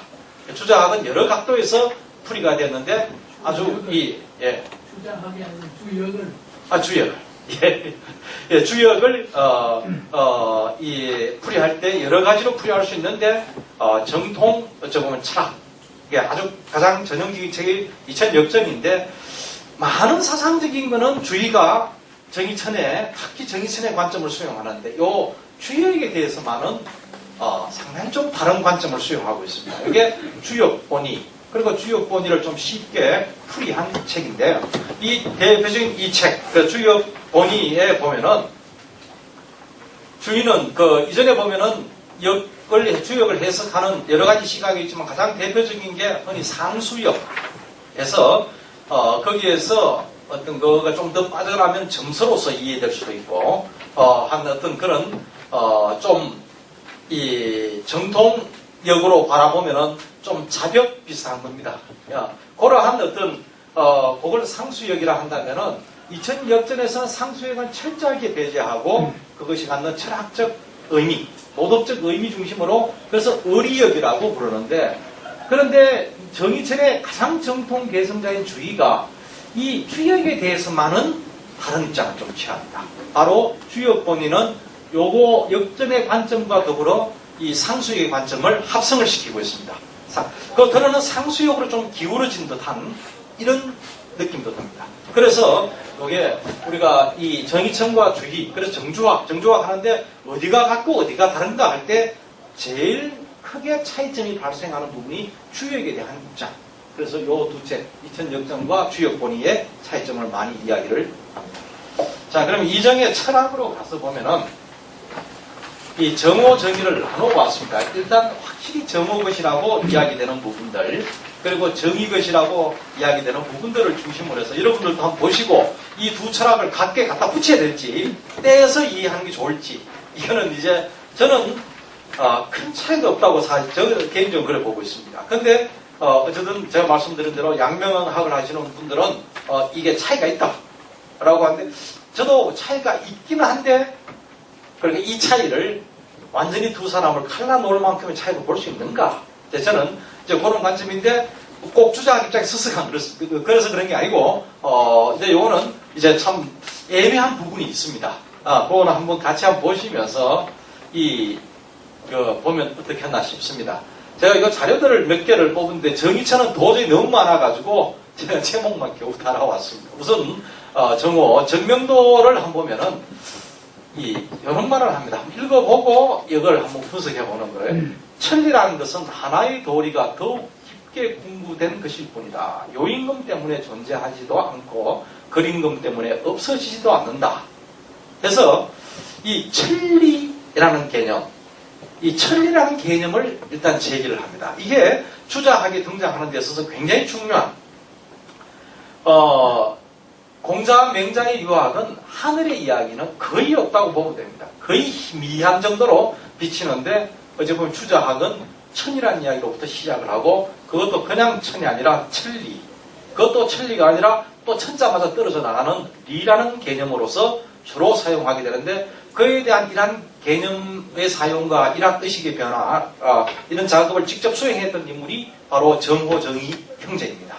Speaker 2: 주자학은 여러 각도에서 풀이가 됐는데, 아주
Speaker 3: 주자학이 아니라 주역을.
Speaker 2: 주역을. 주역을, 풀이할 때 여러 가지로 풀이할 수 있는데, 정통, 어쩌면 철학. 이게 아주 가장 전형적인 책이 이천역전인데, 많은 사상적인 거는 주의가 특히 정의천의 관점을 수용하는데, 요 주역에 대해서만은 상당히 좀 다른 관점을 수용하고 있습니다. 이게 주역본의, 그리고 주역본의를 좀 쉽게 풀이한 책인데요. 이 대표적인 이 책, 그 주역본의에 보면은, 주인은 이전에 보면은 주역을 해석하는 여러 가지 시각이 있지만, 가장 대표적인 게 흔히 상수역에서 거기에서 어떤 거가 좀 더 빠져나면 점수로서 이해될 수도 있고, 한 어떤 그런 이 정통역으로 바라보면은 좀 자벽 비슷한 겁니다. 그러한 어떤 그걸 상수역이라 한다면은, 이천역전에서는 상수역은 철저하게 배제하고, 그것이 갖는 철학적 의미, 도덕적 의미 중심으로, 그래서 의리역이라고 부르는데, 그런데 정의천의 가장 정통 개성자인 주의가 이 주역에 대해서만은 다른 입장을 좀 취합니다. 바로 주역본의는 요거 역전의 관점과 더불어 이 상수역의 관점을 합성을 시키고 있습니다. 그러는 상수역으로 좀 기울어진 듯한 이런 느낌도 듭니다. 그래서 이게 우리가 이 정의천과 주의, 그래서 정주학 하는데 어디가 같고 어디가 다른가 할 때 제일 크게 차이점이 발생하는 부분이 주역에 대한 입장. 그래서 요 두 책, 이천역전과 주역본의의 차이점을 많이 이야기를 합니다. 자, 그럼 이정의 철학으로 가서 보면은, 이 정오 정의를 나눠보았습니다. 일단 확실히 정오것이라고 이야기되는 부분들, 그리고 정의것이라고 이야기되는 부분들을 중심으로 해서 여러분들도 한번 보시고, 이 두 철학을 각게 갖다 붙여야 될지, 떼서 이해하는 게 좋을지, 이거는 이제 저는 큰 차이도 없다고 저 개인적으로 그래 보고 있습니다. 근데 어쨌든 제가 말씀드린 대로 양명학을 하시는 분들은 이게 차이가 있다라고 하는데, 저도 차이가 있기는 한데, 그러니까 이 차이를 완전히 두 사람을 칼라 놓을 만큼의 차이로 볼 수 있는가? 저는 이제 그런 관점인데, 꼭 주자학 입장에 서서가 그래서 그런 게 아니고, 이제 요거는 이제 참 애매한 부분이 있습니다. 그거는 한번 같이 한번 보시면서, 보면 어떻게 했나 싶습니다. 제가 이거 자료들을 몇 개를 뽑은데 정의처는 도저히 너무 많아가지고, 제가 제목만 겨우 달아왔습니다. 우선, 정명도를 한번 보면은, 이런 말을 합니다. 한번 읽어보고 이걸 한번 분석해보는 거예요. 천리라는 것은 하나의 도리가 더욱 깊게 공부된 것일 뿐이다. 요임금 때문에 존재하지도 않고 거림금 때문에 없어지지도 않는다. 그래서 이 천리라는 개념, 이 천리라는 개념을 일단 제기를 합니다. 이게 주자학에 등장하는 데 있어서 굉장히 중요한 공자, 맹자의 유학은 하늘의 이야기는 거의 없다고 보면 됩니다. 거의 희미한 정도로 비치는데 어찌 보면 주자학은 천이라는 이야기로부터 시작을 하고 그것도 그냥 천이 아니라 천리, 그것도 천리가 아니라 또 천자마저 떨어져 나가는 리라는 개념으로서 주로 사용하게 되는데 그에 대한 이러한 개념의 사용과 이러한 의식의 변화, 이런 작업을 직접 수행했던 인물이 바로 정호정의 형제입니다.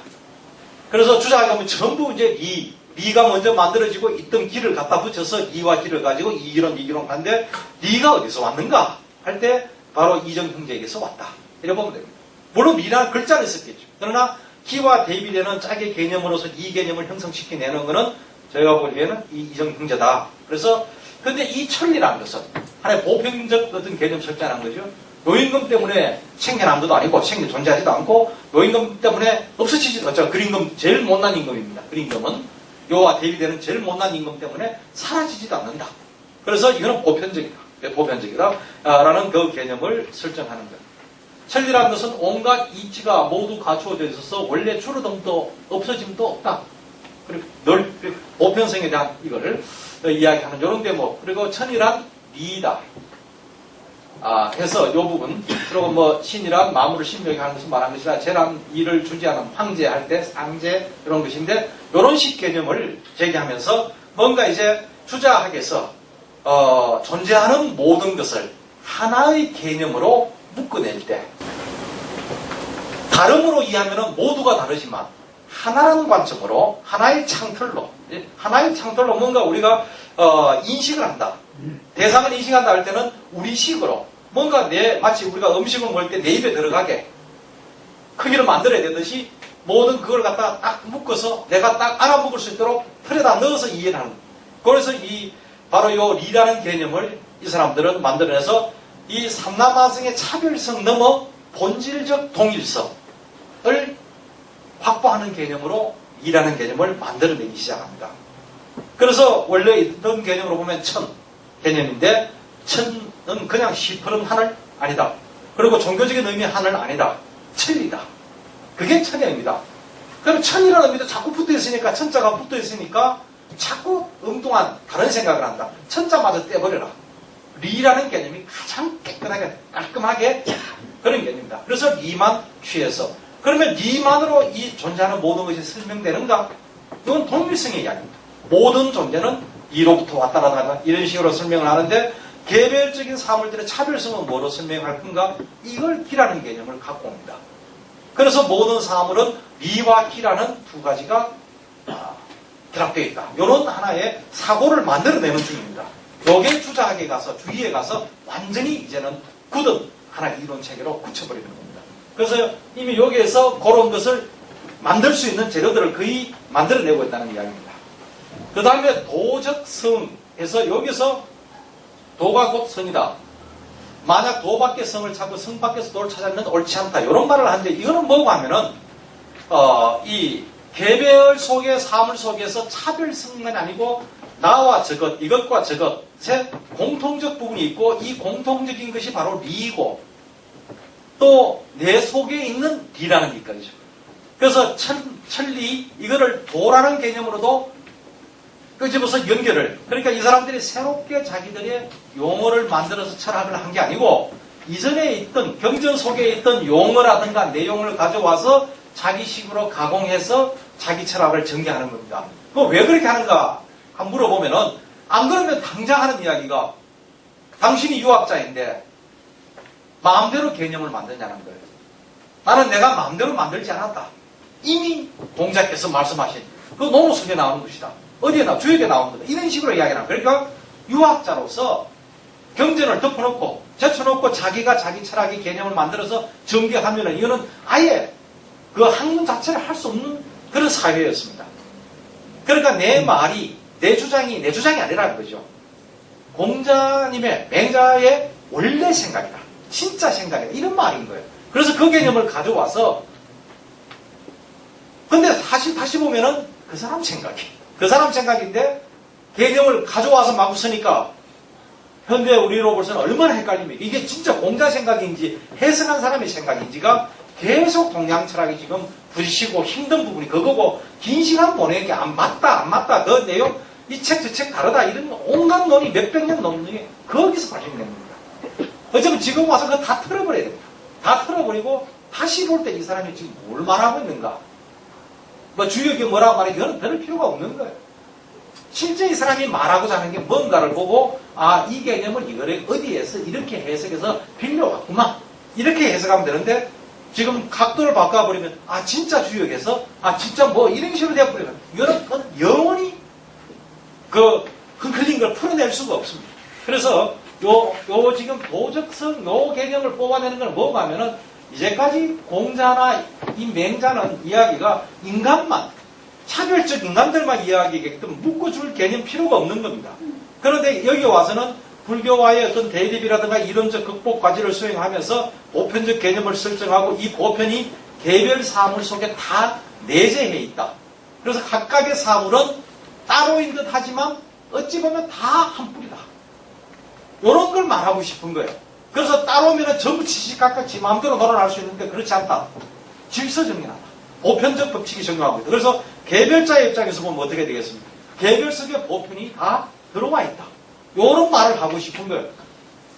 Speaker 2: 그래서 주자학에 보면 전부 이제 리가 먼저 만들어지고 있던 기를 갖다 붙여서 리와 기를 가지고 이기론 한데 리가 어디서 왔는가 할 때 바로 이정 형제에게서 왔다. 이렇게 보면 됩니다. 물론 리라는 글자는 있었겠죠. 그러나 기와 대비되는 짝의 개념으로서 이 개념을 형성시켜내는 것은 저희가 보기에는 이 이정 형제다. 그래서 근데 이 천리라는 것은 하나의 보편적 어떤 개념 설정하는 거죠. 요임금 때문에 생겨난 것도 아니고 생겨 존재하지도 않고 요임금 때문에 없어지지도 않죠. 그림금 제일 못난 임금입니다. 그림금은 요와 대비되는 제일 못난 임금 때문에 사라지지도 않는다. 그래서 이거는 보편적이다라는 그 개념을 설정하는 거예요. 천리라는 것은 온갖 이치가 모두 갖추어져 있어서 원래 줄어듦도 없어짐도 없다. 그리고 늘 보편성에 대한 이거를 이야기하는 이런 대목. 그리고 천이란 리이다. 해서 이 부분, 그리고 신이란 마물을 신명하게 하는 것을 말하는 것이라, 재란 일을 주재하는 황제할 때 상제, 이런 것인데, 이런 식 개념을 제기하면서 뭔가 이제 주자학에서, 존재하는 모든 것을 하나의 개념으로 묶어낼 때, 다름으로 이해하면 모두가 다르지만, 하나라는 관점으로, 하나의 창틀로 뭔가 우리가, 인식을 한다. 대상을 인식한다 할 때는 우리식으로 뭔가 마치 우리가 음식을 먹을 때 내 입에 들어가게 크기를 만들어야 되듯이 모든 그걸 갖다가 딱 묶어서 내가 딱 알아먹을 수 있도록 틀에다 넣어서 이해를 하는 거예요. 그래서 바로 이 리라는 개념을 이 사람들은 만들어내서 이 삼남하성의 차별성 넘어 본질적 동일성을 확보하는 개념으로 리라는 개념을 만들어내기 시작합니다. 그래서 원래 있던 개념으로 보면 천 개념인데 천은 그냥 시퍼런 하늘 아니다. 그리고 종교적인 의미의 하늘 아니다. 천리다. 그게 천이입니다. 그럼 천이라는 의미도 자꾸 붙어있으니까 천자가 붙어있으니까 자꾸 엉뚱한 다른 생각을 한다. 천자마저 떼버려라. 리라는 개념이 가장 깨끗하게 깔끔하게 그런 개념입니다. 그래서 리만 취해서 그러면 리만으로 이 존재하는 모든 것이 설명되는가? 이건 동일성의 이야기입니다. 모든 존재는 이로부터 왔다라든가 이런 식으로 설명을 하는데 개별적인 사물들의 차별성은 뭐로 설명할 건가? 이걸 기라는 개념을 갖고 옵니다. 그래서 모든 사물은 리와 기라는 두 가지가 결합되어 있다. 이런 하나의 사고를 만들어내는 중입니다. 요게 주자학에 가서 주의에 가서 완전히 이제는 굳은 하나의 이론 체계로 굳혀버리는 겁니다. 그래서 이미 여기에서 그런 것을 만들 수 있는 재료들을 거의 만들어내고 있다는 이야기입니다. 그 다음에 도적 성에서 여기서 도가 곧 성이다. 만약 도밖에 성을 찾고 성 밖에서 도를 찾으면 옳지 않다. 이런 말을 하는데 이거는 뭐고 하면은 이 개별 속의 사물 속에서 차별성만 아니고 나와 저것, 이것과 저것의 공통적 부분이 있고 이 공통적인 것이 바로 리이고 또 내 속에 있는 리라는 것까지죠. 그래서 천리 이거를 도라는 개념으로도 끄집어서 연결을 그러니까 이 사람들이 새롭게 자기들의 용어를 만들어서 철학을 한 게 아니고 이전에 있던 경전 속에 있던 용어라든가 내용을 가져와서 자기식으로 가공해서 자기 철학을 전개하는 겁니다. 그거 왜 그렇게 하는가 한번 물어보면은 안 그러면 당장 하는 이야기가 당신이 유학자인데 마음대로 개념을 만드냐는 거예요. 나는 내가 마음대로 만들지 않았다. 이미 공자께서 말씀하신 그 논어속에 나오는 것이다. 어디에 나와? 주역에 나오는 거다. 이런 식으로 이야기를 합니다. 그러니까 유학자로서 경전을 덮어놓고 제쳐놓고 자기가 자기 철학의 개념을 만들어서 전개하면은 이거는 아예 그 학문 자체를 할 수 없는 그런 사회였습니다. 그러니까 내 말이 내 주장이 아니라는 거죠. 공자님의 맹자의 원래 생각이다. 진짜 생각이다. 이런 말인 거예요. 그래서 그 개념을 가져와서 근데 사실 다시 보면은 그 사람 생각인데 개념을 가져와서 마구 쓰니까 현대 우리로 볼서는 얼마나 헷갈립니까? 이게 진짜 공자 생각인지 해석한 사람의 생각인지가 계속 동양 철학이 지금 부딪히고 힘든 부분이 그거고 긴 시간 보내기 안 맞다 그 내용 이 책 저 책 다르다 이런 온갖 논의 몇백 년 논의 거기서 발생된 겁니다. 어차피 지금 와서 그거 다 틀어버려야 됩니다. 다 틀어버리고 다시 볼 때 이 사람이 지금 뭘 말하고 있는가 뭐 주역이 뭐라고 말해 이거는 별 필요가 없는 거예요. 실제 이 사람이 말하고자 하는 게 뭔가를 보고 이 개념을 이거를 어디에서 이렇게 해석해서 빌려왔구만 이렇게 해석하면 되는데 지금 각도를 바꿔버리면 진짜 주역에서 진짜 뭐 이런 식으로 되어버리면 이거는 영원히 그 흔들린 걸 풀어낼 수가 없습니다. 그래서 요 지금 도적성 요 개념을 뽑아내는 건 뭐가 하면은 이제까지 공자나 이 맹자는 이야기가 인간만 차별적 인간들만 이야기하게끔 묶어줄 개념 필요가 없는 겁니다. 그런데 여기 와서는 불교와의 어떤 대립이라든가 이론적 극복 과제를 수행하면서 보편적 개념을 설정하고 이 보편이 개별 사물 속에 다 내재해 있다. 그래서 각각의 사물은 따로인 듯 하지만 어찌 보면 다 한 뿌리다. 이런 걸 말하고 싶은 거예요. 그래서 따로면 전부 지식각각 지 마음대로 돌아갈 수 있는데 그렇지 않다. 질서 정연하다. 보편적 법칙이 적용하고 있다. 그래서 개별자의 입장에서 보면 어떻게 되겠습니까? 개별 속에 보편이 다 들어와 있다. 이런 말을 하고 싶은 거예요.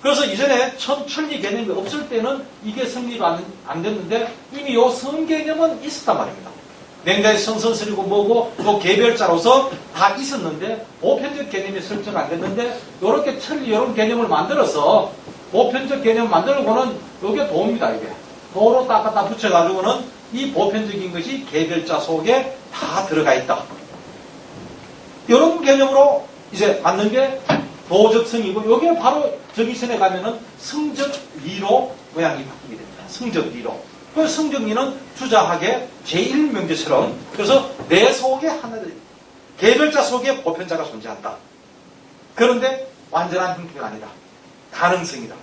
Speaker 2: 그래서 이전에 천리 개념이 없을 때는 이게 성립이 안 됐는데 이미 요 성 개념은 있었단 말입니다. 맹자의 성선설이고 뭐고 또 개별자로서 다 있었는데 보편적 개념이 설정 안 됐는데 이렇게 천리 이런 개념을 만들어서 보편적 개념을 만들고는 이게 도입니다. 이게 도로 딱 붙여가지고는 이 보편적인 것이 개별자 속에 다 들어가 있다. 이런 개념으로 이제 만든 게 도적성이고 이게 바로 저기선에 가면은 성적리로 모양이 바뀌게 됩니다. 성적리로. 그 성적리는 주장하게 제1명제처럼 그래서 내 속에 하나를 개별자 속에 보편자가 존재한다. 그런데 완전한 형태가 아니다. 가능성이다.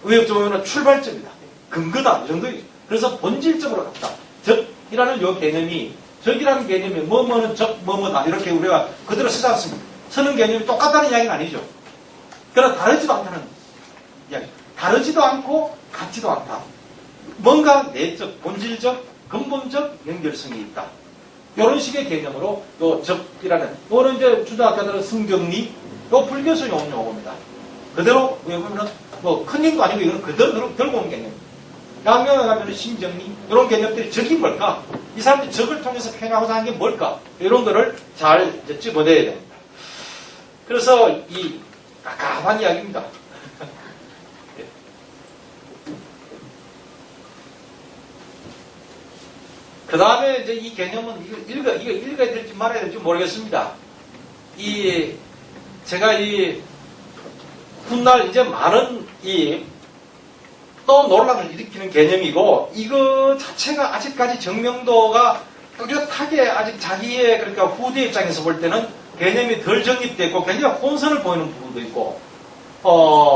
Speaker 2: 의역적으로는 출발점이다. 근거다. 이 정도이죠. 그래서 본질적으로 같다. 적이라는 요 개념이 적이라는 개념이 뭐뭐는 적, 뭐뭐다. 이렇게 우리가 그대로 쓰지 않습니다. 쓰는 개념이 똑같다는 이야기는 아니죠. 그러나 다르지도 않다는 이야기. 다르지도 않고 같지도 않다. 뭔가 내적, 본질적, 근본적 연결성이 있다. 이런 식의 개념으로 요 적이라는 요는 이제 주자학자들은 성경리 요 불교에서 온 용어입니다. 그대로 보면은 뭐 큰 힘도 아니고 이건 그대로 들고 온 개념입니다. 양명에 가면은 심정리 이런 개념들이 적이 뭘까? 이 사람들이 적을 통해서 표현하고자 하는 게 뭘까? 이런 거를 잘 이제 집어내야 됩니다. 그래서 이 깝깝한 이야기입니다. 그 다음에 이제 이 개념은 이거 읽어야 될지 말아야 될지 모르겠습니다. 제가 훗날 이제 많은 또 논란을 일으키는 개념이고, 이거 자체가 아직까지 정명도가 뚜렷하게 아직 자기의, 그러니까 후대 입장에서 볼 때는 개념이 덜 정립되고 굉장히 혼선을 보이는 부분도 있고,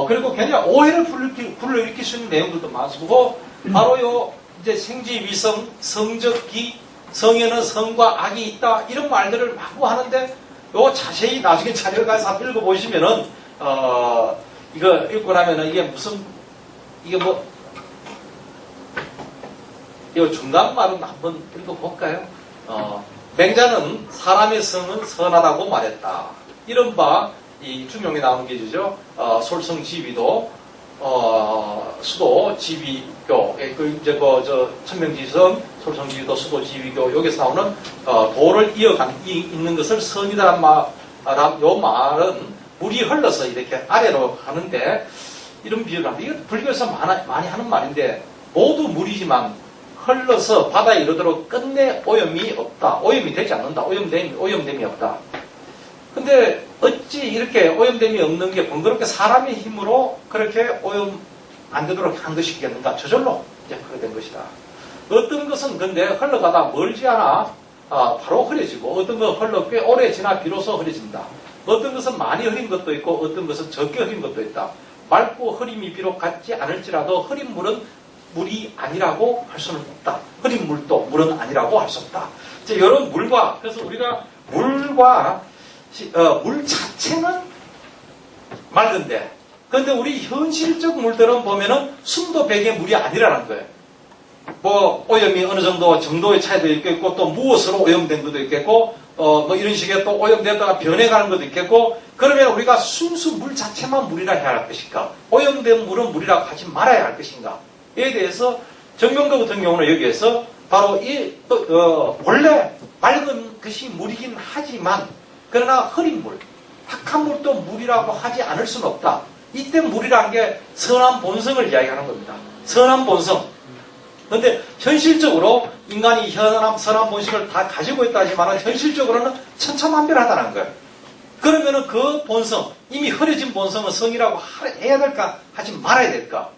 Speaker 2: 그리고 굉장히 오해를 불러일으킬 수 있는 내용들도 많고, 바로 이제 생지위성, 성적기, 성에는 성과 악이 있다, 이런 말들을 마구 하는데, 자세히 나중에 자료를 가서 읽어보시면은, 이거 읽고 나면은 이게 이 중간 말은 한번 읽어볼까요? 맹자는 사람의 성은 선하다고 말했다. 이른바 이 중용에 나오는 게죠. 솔성지위도, 수도 지위교, 천명지성, 솔성지위도, 수도 지위교, 여기서 나오는 도를 있는 것을 성이다란 요 말은 물이 흘러서 이렇게 아래로 가는데 이런 비유를 합니다. 이거 불교에서 많이 하는 말인데 모두 물이지만 흘러서 바다에 이르도록 끝내 오염이 없다. 오염이 되지 않는다. 오염됨이 없다. 근데 어찌 이렇게 오염됨이 없는 게 번거롭게 사람의 힘으로 그렇게 오염 안 되도록 한 것이겠는가? 저절로 이제 그렇게 된 것이다. 어떤 것은 근데 흘러가다 멀지 않아 바로 흐려지고, 어떤 건 흘러 꽤 오래 지나 비로소 흐려진다. 어떤 것은 많이 흐린 것도 있고 어떤 것은 적게 흐린 것도 있다. 맑고 흐림이 비록 같지 않을지라도 흐린 물은 물이 아니라고 할 수는 없다. 흐린 물도 물은 아니라고 할 수 없다. 이제 이런 물과, 그래서 우리가 물과 물 자체는 맑은데, 그런데 우리 현실적 물들은 보면은 순도 100의 물이 아니라는 거예요. 뭐 오염이 어느 정도의 차이도 있겠고, 또 무엇으로 오염된 것도 있겠고, 뭐 이런 식의 또 오염됐다가 변해가는 것도 있겠고, 그러면 우리가 순수 물 자체만 물이라 해야 할 것인가? 오염된 물은 물이라고 하지 말아야 할 것인가? 에 대해서 정명도 같은 경우는 여기에서 바로 원래 맑은 것이 물이긴 하지만, 그러나 흐린 물, 탁한 물도 물이라고 하지 않을 수는 없다. 이때 물이라는 게 선한 본성을 이야기하는 겁니다. 선한 본성. 그런데 현실적으로 인간이 선한 본성을 다 가지고 있다 하지만 현실적으로는 천차만별하다는 거예요. 그러면은 그 본성, 이미 흐려진 본성은 성이라고 해야 될까? 하지 말아야 될까?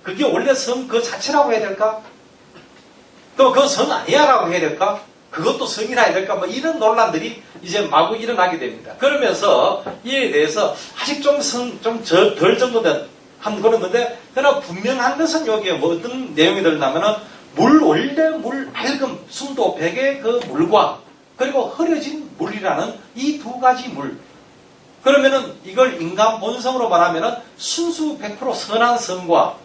Speaker 2: 그게 원래 성 그 자체라고 해야 될까? 또 그 성 아니야라고 해야 될까? 그것도 성이라 해야 될까? 뭐 이런 논란들이 이제 마구 일어나게 됩니다. 그러면서 이에 대해서 아직 좀 덜 정도된 한 그런 건데, 그러나 분명한 것은 여기에 뭐 어떤 내용이 들나면은 원래 물, 맑음, 순도 100의 그 물과 그리고 흐려진 물이라는 이 두 가지 물. 그러면은 이걸 인간 본성으로 말하면은 순수 100% 선한 성과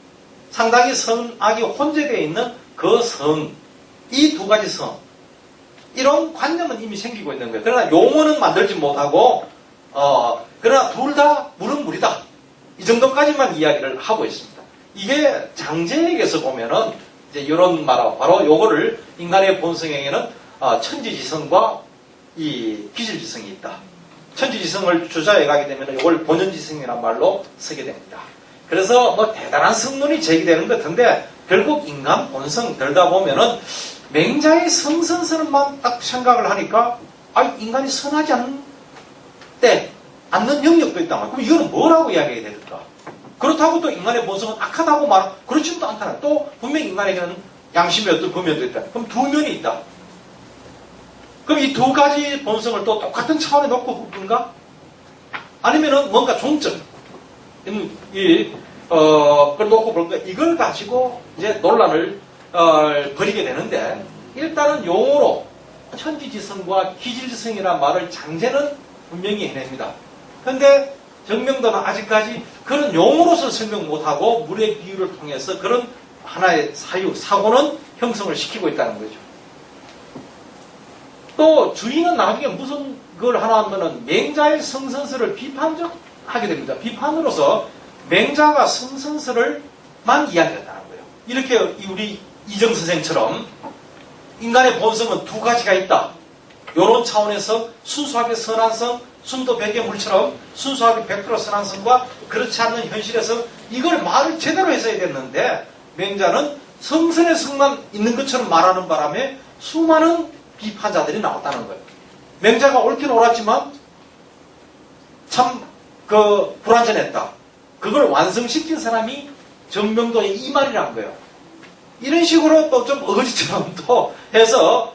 Speaker 2: 상당히 선악이 혼재되어 있는 그 성, 이 두 가지 성, 이런 관념은 이미 생기고 있는 거예요. 그러나 용어는 만들지 못하고, 그러나 둘 다 물은 물이다. 이 정도까지만 이야기를 하고 있습니다. 이게 장제에게서 보면은 이제 이런 말하고 바로 요거를 인간의 본성에게는 천지지성과 이 기질지성이 있다. 천지지성을 주자해 가게 되면 이걸 본연지성이라는 말로 쓰게 됩니다. 그래서 뭐 대단한 성론이 제기되는 것 같은데, 결국 인간 본성 들다 보면은 맹자의 성선설만 딱 생각을 하니까, 인간이 선하지 않는 영역도 있단 말이야. 그럼 이거는 뭐라고 이야기해야 될까? 그렇다고 또 인간의 본성은 악하다고 그렇지도 않다는, 또 분명히 인간에게는 양심의 어떤 범면도 있다. 그럼 두 면이 있다. 그럼 이 두 가지 본성을 또 똑같은 차원에 놓고 볼까? 아니면은 뭔가 종점, 그걸 놓고 볼까? 이걸 가지고 이제 논란을 벌이게 되는데, 일단은 용어로 천지지성과 기질지성이라는 말을 장제는 분명히 해냅니다. 그런데 정명도는 아직까지 그런 용어로서 설명 못하고 물의 비유를 통해서 그런 하나의 사고는 형성을 시키고 있다는 거죠. 또 주인은 나중에 무슨 걸 하나 하면은 맹자의 성선설을 비판하게 됩니다. 비판으로서 맹자가 성선설을만 이야기한다는 거예요. 이렇게 우리 이정 선생처럼 인간의 본성은 두 가지가 있다. 이런 차원에서 순수하게 선한 성, 순도 100의 물처럼 순수하게 100% 선한 성과 그렇지 않는 현실에서 이걸 말을 제대로 했어야 됐는데, 맹자는 성선의 성만 있는 것처럼 말하는 바람에 수많은 비판자들이 나왔다는 거예요. 맹자가 옳긴 옳았지만 참 불완전했다. 그걸 완성시킨 사람이 정명도의 이 말이란 거예요. 이런 식으로 또 좀 어거지처럼 또 해서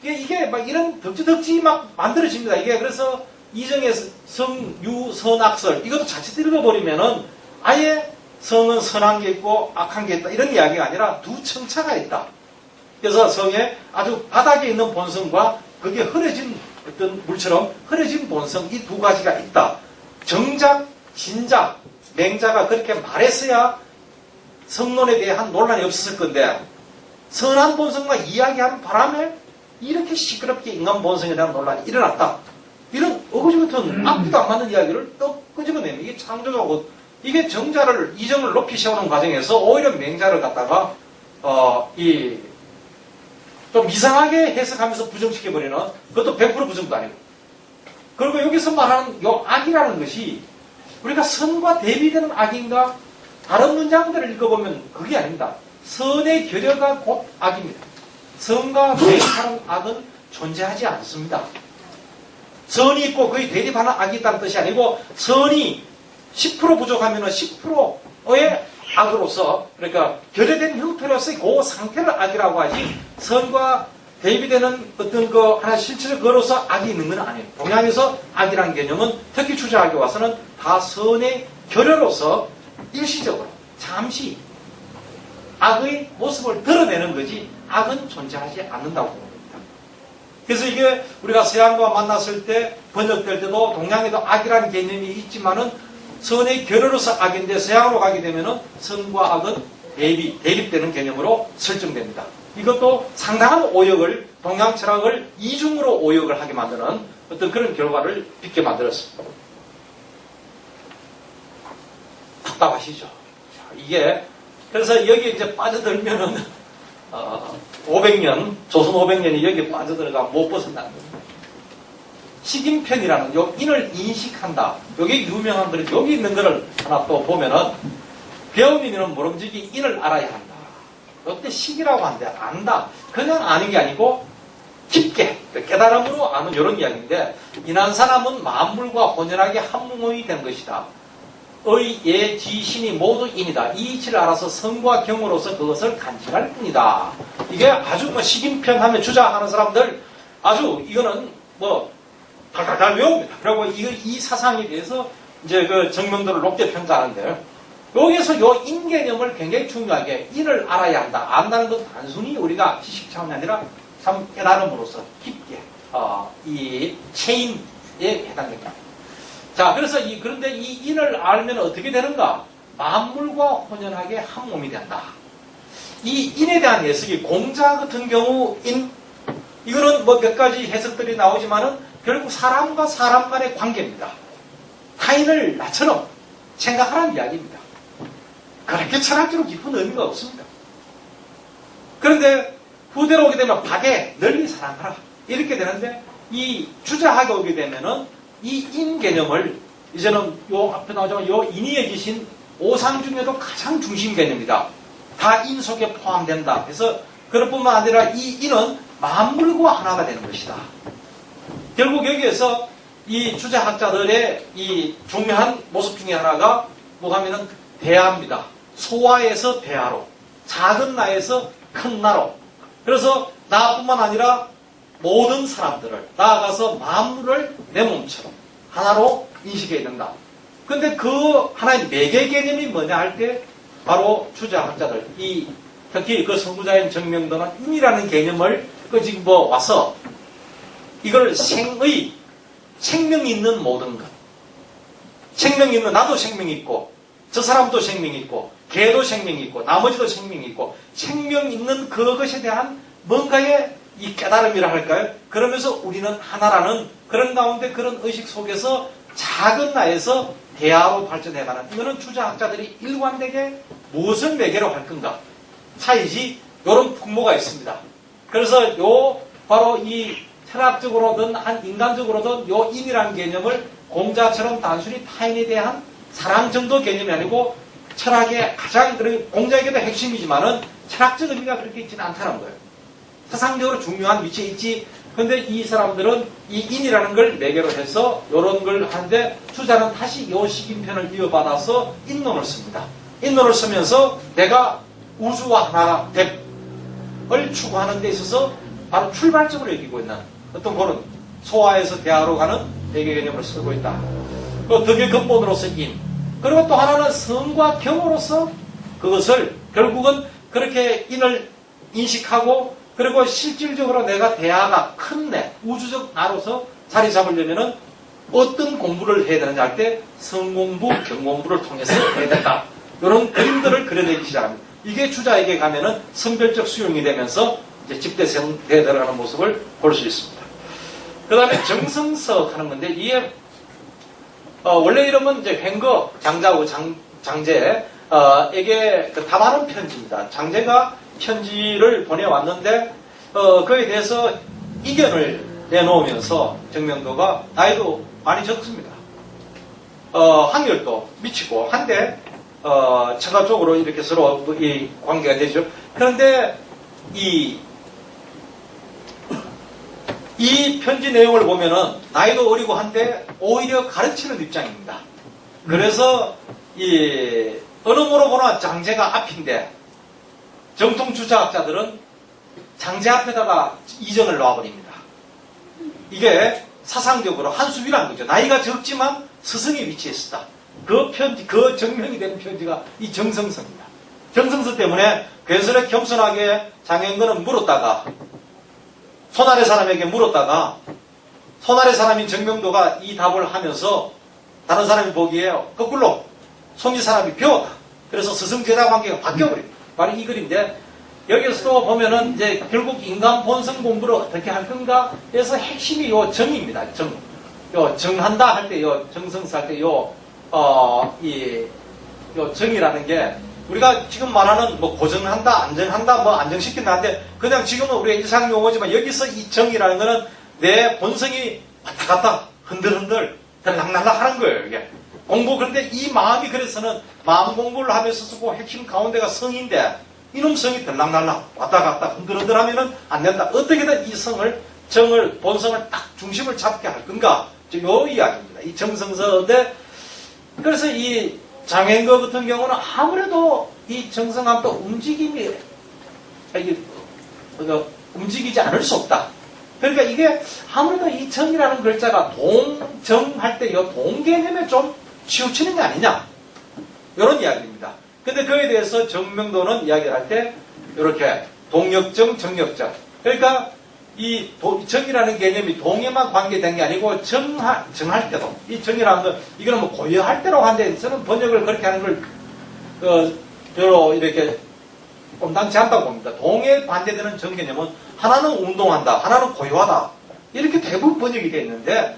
Speaker 2: 이게 막 이런 덕지덕지 막 만들어집니다. 이게 그래서 이정의 성유선악설 이것도 자칫 읽어버리면은 아예 성은 선한 게 있고 악한 게 있다 이런 이야기가 아니라 두 청차가 있다. 그래서 성에 아주 바닥에 있는 본성과 그게 흐려진 어떤 물처럼 흐려진 본성 이 두 가지가 있다. 정작 진작 맹자가 그렇게 말했어야 성론에 대한 논란이 없었을 건데, 선한 본성과 이야기하는 바람에 이렇게 시끄럽게 인간 본성에 대한 논란이 일어났다. 이런 어거지 같은 앞뒤도 안 맞는 이야기를 또 끄집어내면 이게 창조적이고, 이게 정자를 이정을 높이 세우는 과정에서 오히려 맹자를 갖다가 좀 이상하게 해석하면서 부정시켜버리는, 그것도 100% 부정도 아니고. 그리고 여기서 말하는 요 악이라는 것이 우리가 선과 대비되는 악인가, 다른 문장들을 읽어보면 그게 아닙니다. 선의 결여가 곧 악입니다. 선과 대립하는 악은 존재하지 않습니다. 선이 있고 거의 대립하는 악이 있다는 뜻이 아니고 선이 10% 부족하면 10%의 악으로서 그러니까 결여된 형태로서의 그 상태를 악이라고 하지 선과 대입이 되는 어떤 그 하나 실체적 거로서 악이 있는 건 아니에요. 동양에서 악이라는 개념은 특히 주자학에 와서는 다 선의 결여로서 일시적으로 잠시 악의 모습을 드러내는 거지 악은 존재하지 않는다고 봅니다. 그래서 이게 우리가 서양과 만났을 때 번역될 때도 동양에도 악이라는 개념이 있지만은 선의 결여로서 악인데 서양으로 가게 되면은 선과 악은 대립되는 개념으로 설정됩니다. 이것도 상당한 오역을 동양 철학을 이중으로 오역을 하게 만드는 어떤 그런 결과를 빚게 만들었습니다. 답답하시죠? 이게 그래서 여기 이제 빠져들면은 500년 조선 500년이 여기 빠져들어가 못 벗어나는 겁니다. 식인편이라는 요 인을 인식한다. 요게 유명한 거를 여기 있는 거를 하나 또 보면은 배움이면 모름지기 인을 알아야 한다. 이때 식이라고 하는데 안다. 그냥 아는 게 아니고 깊게 깨달음으로 아는 이런 이야기인데 인한 사람은 만물과 혼연하게 한몸이 된 것이다. 의, 예, 지, 신이 모두 인이다. 이 이치를 알아서 성과 경으로서 그것을 간직할 뿐이다. 이게 아주 뭐 식인편 하면 주자하는 사람들 아주 이거는 뭐 달달달 외웁니다. 그리고 이 사상에 대해서 이제 그 정명도를 높게 평가하는데 여기서 요 인개념을 굉장히 중요하게 인을 알아야 한다. 안다는 건 단순히 우리가 지식 차원이 아니라 참 깨달음으로서 깊게 이 체인에 해당됩니다. 자, 그래서 그런데 이 인을 알면 어떻게 되는가? 만물과 혼연하게 한 몸이 된다. 이 인에 대한 해석이 공자 같은 경우 이거는 뭐 몇 가지 해석들이 나오지만은 결국 사람과 사람 간의 관계입니다. 타인을 나처럼 생각하라는 이야기입니다. 그렇게 철학적으로 깊은 의미가 없습니다. 그런데 후대로 오게 되면 박에 널리 사랑하라. 이렇게 되는데 이 주자학에 오게 되면은 이 인 개념을 이제는 요 앞에 나오지만 요 인이 여기신 오상 중에도 가장 중심 개념이다. 다 인 속에 포함된다. 그래서 그럴 뿐만 아니라 이 인은 만물과 하나가 되는 것이다. 결국 여기에서 이 주자학자들의 이 중요한 모습 중에 하나가 뭐가 하면은 대하입니다. 소아에서 대하로, 작은 나에서 큰 나로. 그래서 나뿐만 아니라 모든 사람들을 나아가서 만물을 내 몸처럼 하나로 인식해야 된다. 근데 그 하나의 매개 개념이 뭐냐 할 때 바로 주자학자들, 특히 그 선구자인 정명도는 인이라는 개념을 지금 뭐 와서 이걸 생명 있는 모든 것. 생명 있는 나도 생명이 있고 저 사람도 생명이 있고 개도 생명이 있고 나머지도 생명이 있고 생명 있는 그것에 대한 뭔가의 이 깨달음이라 할까요? 그러면서 우리는 하나라는 그런 가운데 그런 의식 속에서 작은 나에서 대하로 발전해가는 이거는 주자학자들이 일관되게 무엇을 매개로 할 건가 차이지 이런 풍모가 있습니다. 그래서 바로 이 철학적으로든 인간적으로든 요 인이라는 개념을 공자처럼 단순히 타인에 대한 사랑 정도 개념이 아니고 철학의 가장 공자에게도 핵심이지만은 철학적 의미가 그렇게 있지는 않다는 거예요. 사상적으로 중요한 위치에 있지. 근데 이 사람들은 이 인이라는 걸 매개로 해서 이런 걸 하는데 주자는 다시 요 식인편을 이어받아서 인론을 씁니다. 인론을 쓰면서 내가 우주와 하나가 됨을 추구하는 데 있어서 바로 출발점으로 여기고 있는 어떤 그런 소아에서 대하로 가는 매개 개념을 쓰고 있다. 또 덕의 근본으로서 인. 그리고 또 하나는 성과 경으로서 그것을 결국은 그렇게 인을 인식하고 그리고 실질적으로 내가 대하가 큰 내, 우주적 나로서 자리 잡으려면은 어떤 공부를 해야 되는지 할 때 성공부, 경공부를 통해서 해야 된다. 이런 그림들을 그려내기 시작합니다. 이게 주자에게 가면은 선별적 수용이 되면서 이제 집대성대에 들어가는 모습을 볼 수 있습니다. 그 다음에 정성석 하는 건데 이게 원래 이름은 이제 횡거, 장자고 장제에게 답하는 편지입니다. 장제가 편지를 보내왔는데 그에 대해서 이견을 내놓으면서 정명도가 나이도 많이 적습니다. 학렬도 미치고 한데 처가쪽으로 이렇게 서로 이 관계가 되죠. 그런데 이 편지 내용을 보면은 나이도 어리고 한데 오히려 가르치는 입장입니다. 그래서 이 어느으로 보나 장제가 앞인데 정통 주자학자들은 장제 앞에다가 이정을 놓아버립니다. 이게 사상적으로 한 수 위라는 거죠. 나이가 적지만 스승이 위치했었다. 그 편지, 그 정명이 된 편지가 이 정성서입니다. 정성서 때문에 괜스레 겸손하게 장현근은 물었다가 손 아래 사람에게 물었다가 손 아래 사람인 정명도가 이 답을 하면서 다른 사람이 보기에 거꾸로 손위 사람이 배웠다. 그래서 스승제자 관계가 바뀌어버립니다. 바로 이 글인데 여기서도 보면은 이제 결국 인간 본성 공부를 어떻게 할 건가 해서 핵심이 요 정입니다. 정. 요 정한다 할 때 요 정성서 할 때 요 정이라는 게 우리가 지금 말하는 뭐 고정한다, 안정한다, 뭐 안정시킨다 하는데 그냥 지금은 우리가 일상 용어지만 여기서 이 정이라는 거는 내 본성이 왔다 갔다 흔들흔들 들락날락 하는 거예요. 이게 공부. 그런데 이 마음이 그래서는 마음 공부를 하면서 쓰고 핵심 가운데가 성인데 이놈 성이 들락날락 왔다 갔다 흔들흔들 하면은 안 된다. 어떻게든 이 성을 정을 본성을 딱 중심을 잡게 할 건가? 요 이야기입니다. 이 정성서인데 그래서 이 장현거 같은 경우는 아무래도 이 정성함도 움직임이 움직이지 않을 수 없다. 그러니까 이게 아무래도 이 정이라는 글자가 동정할 때 이 동 개념에 좀 치우치는 게 아니냐 이런 이야기입니다. 근데 그에 대해서 정명도는 이야기를 할 때 이렇게 동역정, 정역정. 그러니까 이 정이라는 개념이 동에만 관계된 게 아니고 정할 때도 이 정이라는 건 이거는 뭐 고유할 때라고 하는데 저는 번역을 그렇게 하는 걸 별로 이렇게 온당치 않다고 봅니다. 동에 반대되는 정 개념은 하나는 운동한다, 하나는 고유하다 이렇게 대부분 번역이 되어 있는데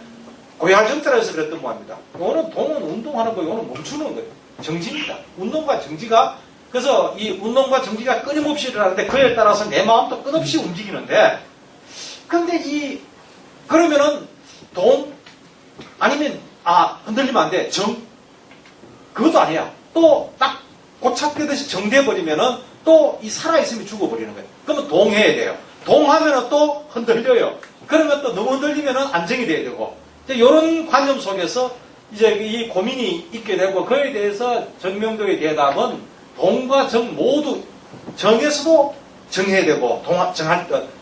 Speaker 2: 고유할 정자라 해서 그랬던 겁니다. 이거는 동은 운동하는 거, 이거는 멈추는 거예요. 정지입니다. 운동과 정지가 그래서 이 운동과 정지가 끊임없이 일어나는데 그에 따라서 내 마음도 끊임없이 움직이는데 근데 그러면은 아니면 흔들리면 안 돼. 그것도 아니야. 또 딱 고착되듯이 정돼버리면은 또 이 살아있음이 죽어버리는 거예요. 그러면 동해야 돼요. 동하면은 또 흔들려요. 그러면 또 너무 흔들리면은 안정이 돼야 되고. 이런 관념 속에서 이제 이 고민이 있게 되고 그에 대해서 정명도의 대답은 동과 정 모두 정에서도 정해야 되고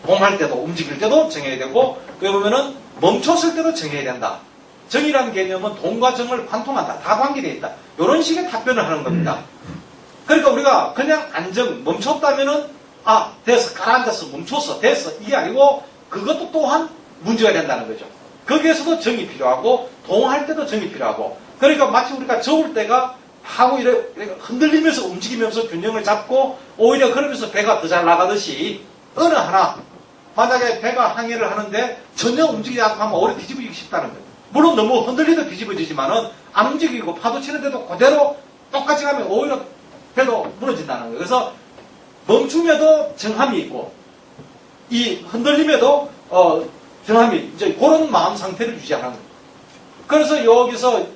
Speaker 2: 동할 때도 움직일 때도 정해야 되고 그에 보면은 멈췄을 때도 정해야 된다. 정이라는 개념은 동과 정을 관통한다. 다 관계되어 있다. 이런 식의 답변을 하는 겁니다. 그러니까 우리가 그냥 안정 멈췄다면은 됐어 가라앉았어 멈췄어 됐어 이게 아니고 그것도 또한 문제가 된다는 거죠. 거기에서도 정이 필요하고 동할 때도 정이 필요하고 그러니까 마치 우리가 저을 때가 하고 이렇게 흔들리면서 움직이면서 균형을 잡고 오히려 그러면서 배가 더 잘 나가듯이 어느 하나 만약에 배가 항해를 하는데 전혀 움직이지 않고 하면 오래 뒤집어지기 쉽다는 거예요. 물론 너무 흔들리도 뒤집어지지만은 안 움직이고 파도 치는데도 그대로 똑같이 가면 오히려 배도 무너진다는 거예요. 그래서 멈춤에도 정함이 있고 이 흔들림에도 정함이 이제 그런 마음 상태를 유지하는 거예요. 그래서 여기서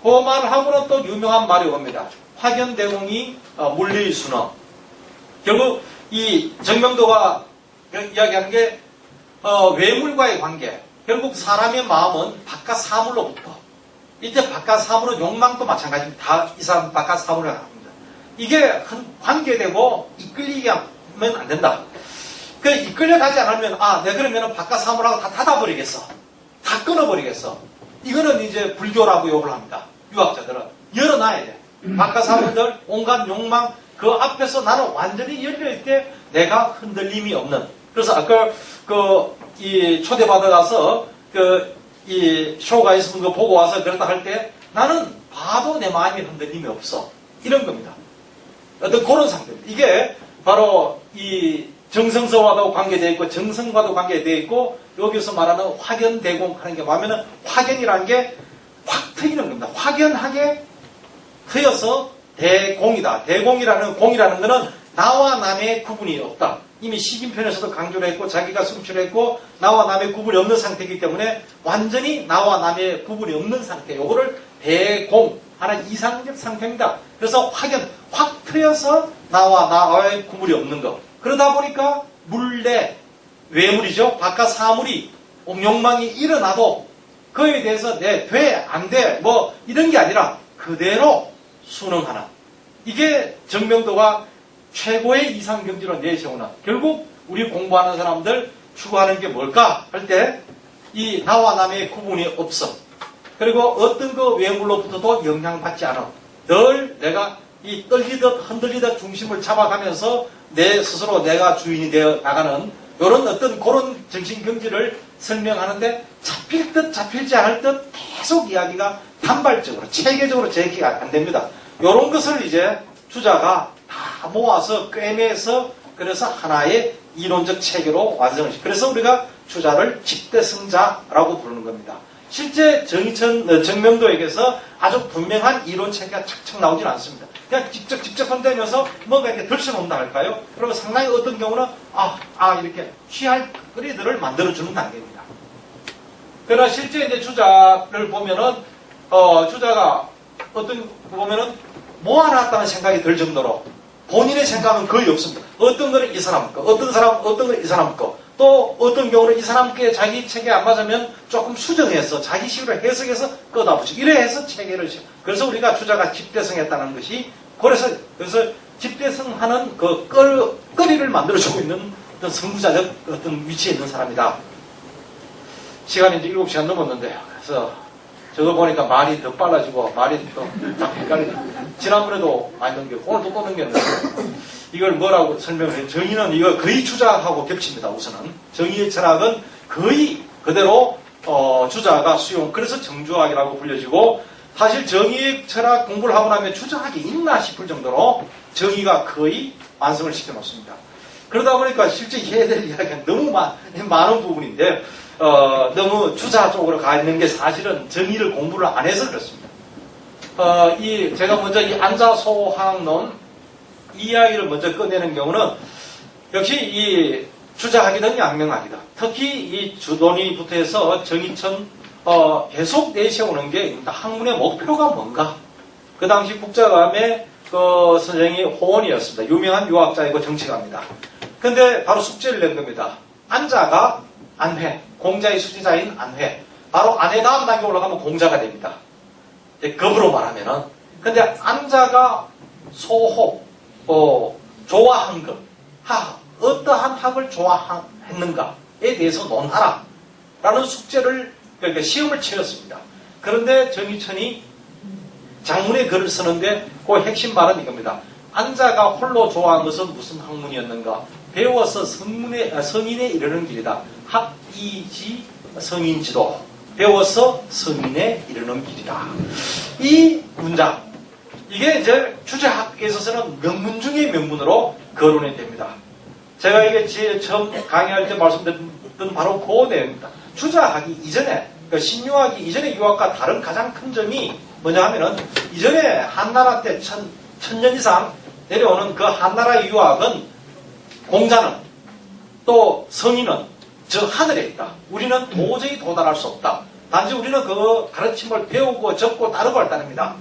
Speaker 2: 그 말을 하고는 또 유명한 말이 옵니다. 화견대공이 물리순어. 결국 이 정명도가 이야기하는 게 외물과의 관계. 결국 사람의 마음은 바깥 사물로부터. 이때 바깥 사물은 욕망도 마찬가지입니다. 다 이 사람 바깥 사물을 합니다. 이게 관계되고 이끌리게 하면 안 된다. 그 이끌려가지 않으면 내가 그러면 바깥 사물하고 다 닫아버리겠어. 다 끊어버리겠어. 이거는 이제 불교라고 욕을 합니다. 유학자들은 열어놔야 돼. 바깥 사물들 온갖 욕망 그 앞에서 나는 완전히 열려있을 때 내가 흔들림이 없는. 그래서 아까 이 초대받아 가서 이 쇼가 있으면 그거 보고 와서 그랬다 할 때 나는 봐도 내 마음이 흔들림이 없어. 이런 겁니다. 어떤 그런 상태입니다. 이게 바로 이 정성서와도 관계되어 있고 정성과도 관계되어 있고 여기서 말하는 확연대공 하는 게 뭐냐면 확연이라는 게 확 트이는 겁니다. 확연하게 트여서 대공이다. 대공이라는 공이라는 것은 나와 남의 구분이 없다. 이미 시긴편에서도 강조를 했고 자기가 성취했고 나와 남의 구분이 없는 상태이기 때문에 완전히 나와 남의 구분이 없는 상태. 요거를 대공 하나 이상적 상태입니다. 그래서 확연, 확 트여서 나와의 구물이 없는 것. 그러다 보니까 물내, 외물이죠. 바깥 사물이, 욕망이 일어나도 그에 대해서 돼, 안 돼, 뭐 이런 게 아니라 그대로 순응하는. 이게 정명도가 최고의 이상경지로 내세우는. 결국 우리 공부하는 사람들 추구하는 게 뭘까 할 때 이 나와 남의 구분이 없어. 그리고 어떤 그 외물로부터도 영향받지 않아. 늘 내가 이 떨리듯 흔들리듯 중심을 잡아가면서 내 스스로 내가 주인이 되어 나가는 이런 어떤 그런 정신경지를 설명하는데 잡힐 듯 잡힐지 않을 듯 계속 이야기가 단발적으로 체계적으로 제기가 안 됩니다. 이런 것을 이제 주자가 다 모아서 꿰매서 그래서 하나의 이론적 체계로 완성을 시킵니다. 그래서 우리가 주자를 집대성자라고 부르는 겁니다. 실제 정명도에게서 아주 분명한 이론 체계가 착착 나오진 않습니다. 그냥 직접 혼자면서 뭔가 이렇게 들춰놓는다 할까요? 그러면 상당히 어떤 경우는 이렇게 취할 거리들을 만들어주는 단계입니다. 그러나 실제 이제 주자를 보면은 주자가 어떤 보면은 모아놨다는 생각이 들 정도로 본인의 생각은 거의 없습니다. 어떤 거는 이 사람 거, 어떤 거는 이 사람 거, 또 어떤 경우는 이 사람께 자기 체계 안 맞으면 조금 수정해서 자기 식으로 해석해서 꺼다붙이고 이래 해서 체계를 그래서 우리가 주자가 집대성했다는 것이 그래서 집대성하는 그 거리를 만들어주고 있는 어떤 선구자적 어떤 위치에 있는 사람이다. 시간이 이제 7시간 넘었는데요. 그래서 저거 보니까 말이 더 빨라지고 말이 또 딱 헷갈리네. 지난번에도 많이 넘겼고 오늘도 또 넘겼는데 이걸 뭐라고 설명을 해요? 정의는 이거 거의 주자하고 겹칩니다. 우선은 정의의 철학은 거의 그대로 주자가 수용. 그래서 정주학이라고 불려지고 사실 정의의 철학 공부를 하고 나면 주자학이 있나 싶을 정도로 정의가 거의 완성을 시켜놓습니다. 그러다 보니까 실제 해야 될 이야기가 너무 많은 부분인데 너무 주자 쪽으로 가 있는 게 사실은 정의를 공부를 안 해서 그렇습니다. 제가 먼저 이 안자소항론 이 이야기를 먼저 꺼내는 경우는 역시 이 주자학이든 양명학이든 특히 이 주돈이부터 해서 정의천 계속 내세우는 게 학문의 목표가 뭔가. 그 당시 국자감의 그 선생이 호원이었습니다. 유명한 유학자이고 정치가입니다. 근데 바로 숙제를 낸 겁니다. 안자가 안회, 공자의 수지자인 안회. 바로 안회 다음 단계 올라가면 공자가 됩니다. 급으로 말하면은. 근데 안자가 소호, 좋아한 것, 어떠한 학을 좋아했는가에 대해서 논하라. 라는 숙제를, 그러니까 시험을 치렀습니다. 그런데 정의천이 장문의 글을 쓰는데 그 핵심 말은 이겁니다. 안자가 홀로 좋아한 것은 무슨 학문이었는가? 배워서 성인에 이르는 길이다. 학이지 성인지도. 배워서 성인에 이르는 길이다. 이 문장, 이게 이제 주자학에 있어서는 명문 중의 명문으로 거론이 됩니다. 제가 이게 처음 강의할 때 말씀드렸던 바로 그 내용입니다. 주자학이 이전에, 그러니까 신유학이 이전의 유학과 다른 가장 큰 점이 뭐냐 하면은 이전에 한나라 때 천년 이상 내려오는 그 한나라의 유학은 공자는 또 성인은 저 하늘에 있다. 우리는 도저히 도달할 수 없다. 단지 우리는 그 가르침을 배우고 적고 따르고 할 따릅니다.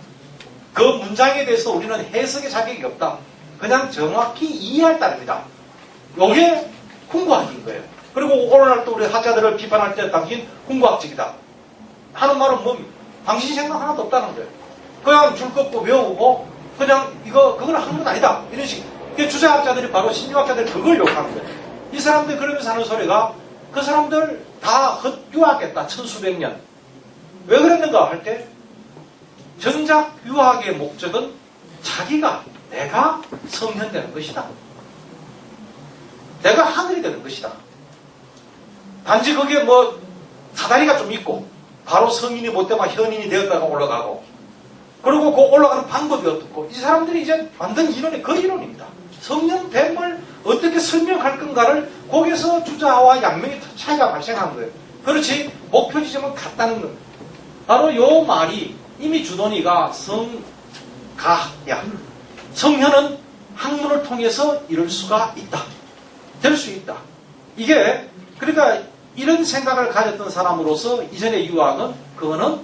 Speaker 2: 그 문장에 대해서 우리는 해석의 자격이 없다. 그냥 정확히 이해할 따릅니다. 이게 훈구학인 거예요. 그리고 오늘날 또 우리 학자들을 비판할 때 당신 훈구학적이다 하는 말은 뭡니까? 당신 생각 하나도 없다는 거예요. 그냥 줄 긋고 외우고 그냥 그건 학문 아니다. 이런 식. 주자학자들이 바로 신유학자들이 그걸 욕하는 거예요. 이 사람들 그러면서 하는 소리가 그 사람들 다 헛유학했다. 천수백 년. 왜 그랬는가 할 때 정작 유학의 목적은 내가 성현되는 것이다. 내가 하늘이 되는 것이다. 단지 그게 뭐 사다리가 좀 있고 바로 성인이 못 되면 현인이 되었다가 올라가고 그리고 그 올라가는 방법이 어떻고 이 사람들이 이제 만든 이론이 그 이론입니다. 성년됨을 어떻게 설명할 건가를 거기서 주자와 양명의 차이가 발생한 거예요. 그렇지 목표 지점은 같다는 겁니다. 바로 이 말이 이미 주돈이가 성현은 학문을 통해서 이룰 수가 있다. 될 수 있다. 이게 그러니까 이런 생각을 가졌던 사람으로서 이전의 유학은 그거는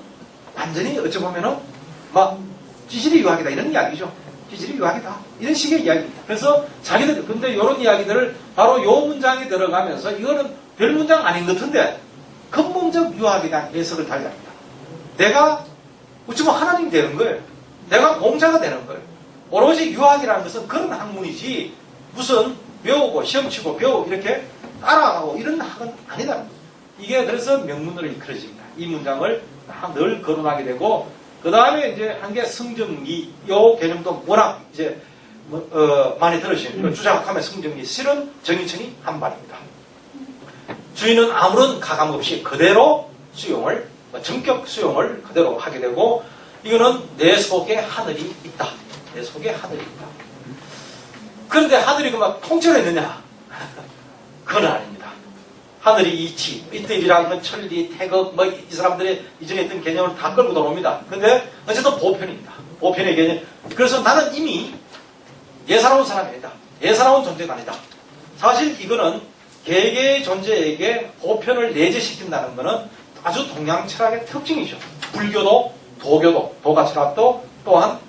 Speaker 2: 완전히 어찌 보면은 막
Speaker 4: 찌질이 유학이다 이런 이야기죠. 찌질이 유학이다 이런 식의 이야기입니다. 그래서 자기들 근데 이런 이야기들을 바로 요 문장에 들어가면서 이거는 별 문장 아닌 것 같은데 근본적 유학에 대한 해석을 달리합니다. 내가 어쩌면 하나님이 되는 거예요. 내가 공자가 되는 거예요. 오로지 유학이라는 것은 그런 학문이지 무슨 배우고 시험 치고 배우고 이렇게 따라가고 이런 학은 아니다는 거예요. 이게 그래서 명문으로 이끌어집니다. 이 문장을 늘 거론하게 되고 그 다음에 이제 한 게 성정리 요 개념도 워낙 이제 많이 들으신 주장하면 성정리 실은 정인천이 한 말입니다. 주인은 아무런 가감 없이 그대로 수용을 전격 수용을 그대로 하게 되고 이거는 내 속에 하늘이 있다. 내 속에 하늘이 있다. 그런데 하늘이 그만 통째로 있느냐? 그건 아닙니다. 하늘이 이치, 이때이라는 건 천리, 태극, 이 사람들의 이전에 있던 개념을 다 끌고 들어옵니다. 근데 어쨌든 보편입니다. 보편의 개념. 그래서 나는 이미 예사로운 사람이 아니다. 예사로운 존재가 아니다. 사실 이거는 개개의 존재에게 보편을 내재시킨다는 것은 아주 동양 철학의 특징이죠. 불교도, 도교도, 도가 철학도, 또한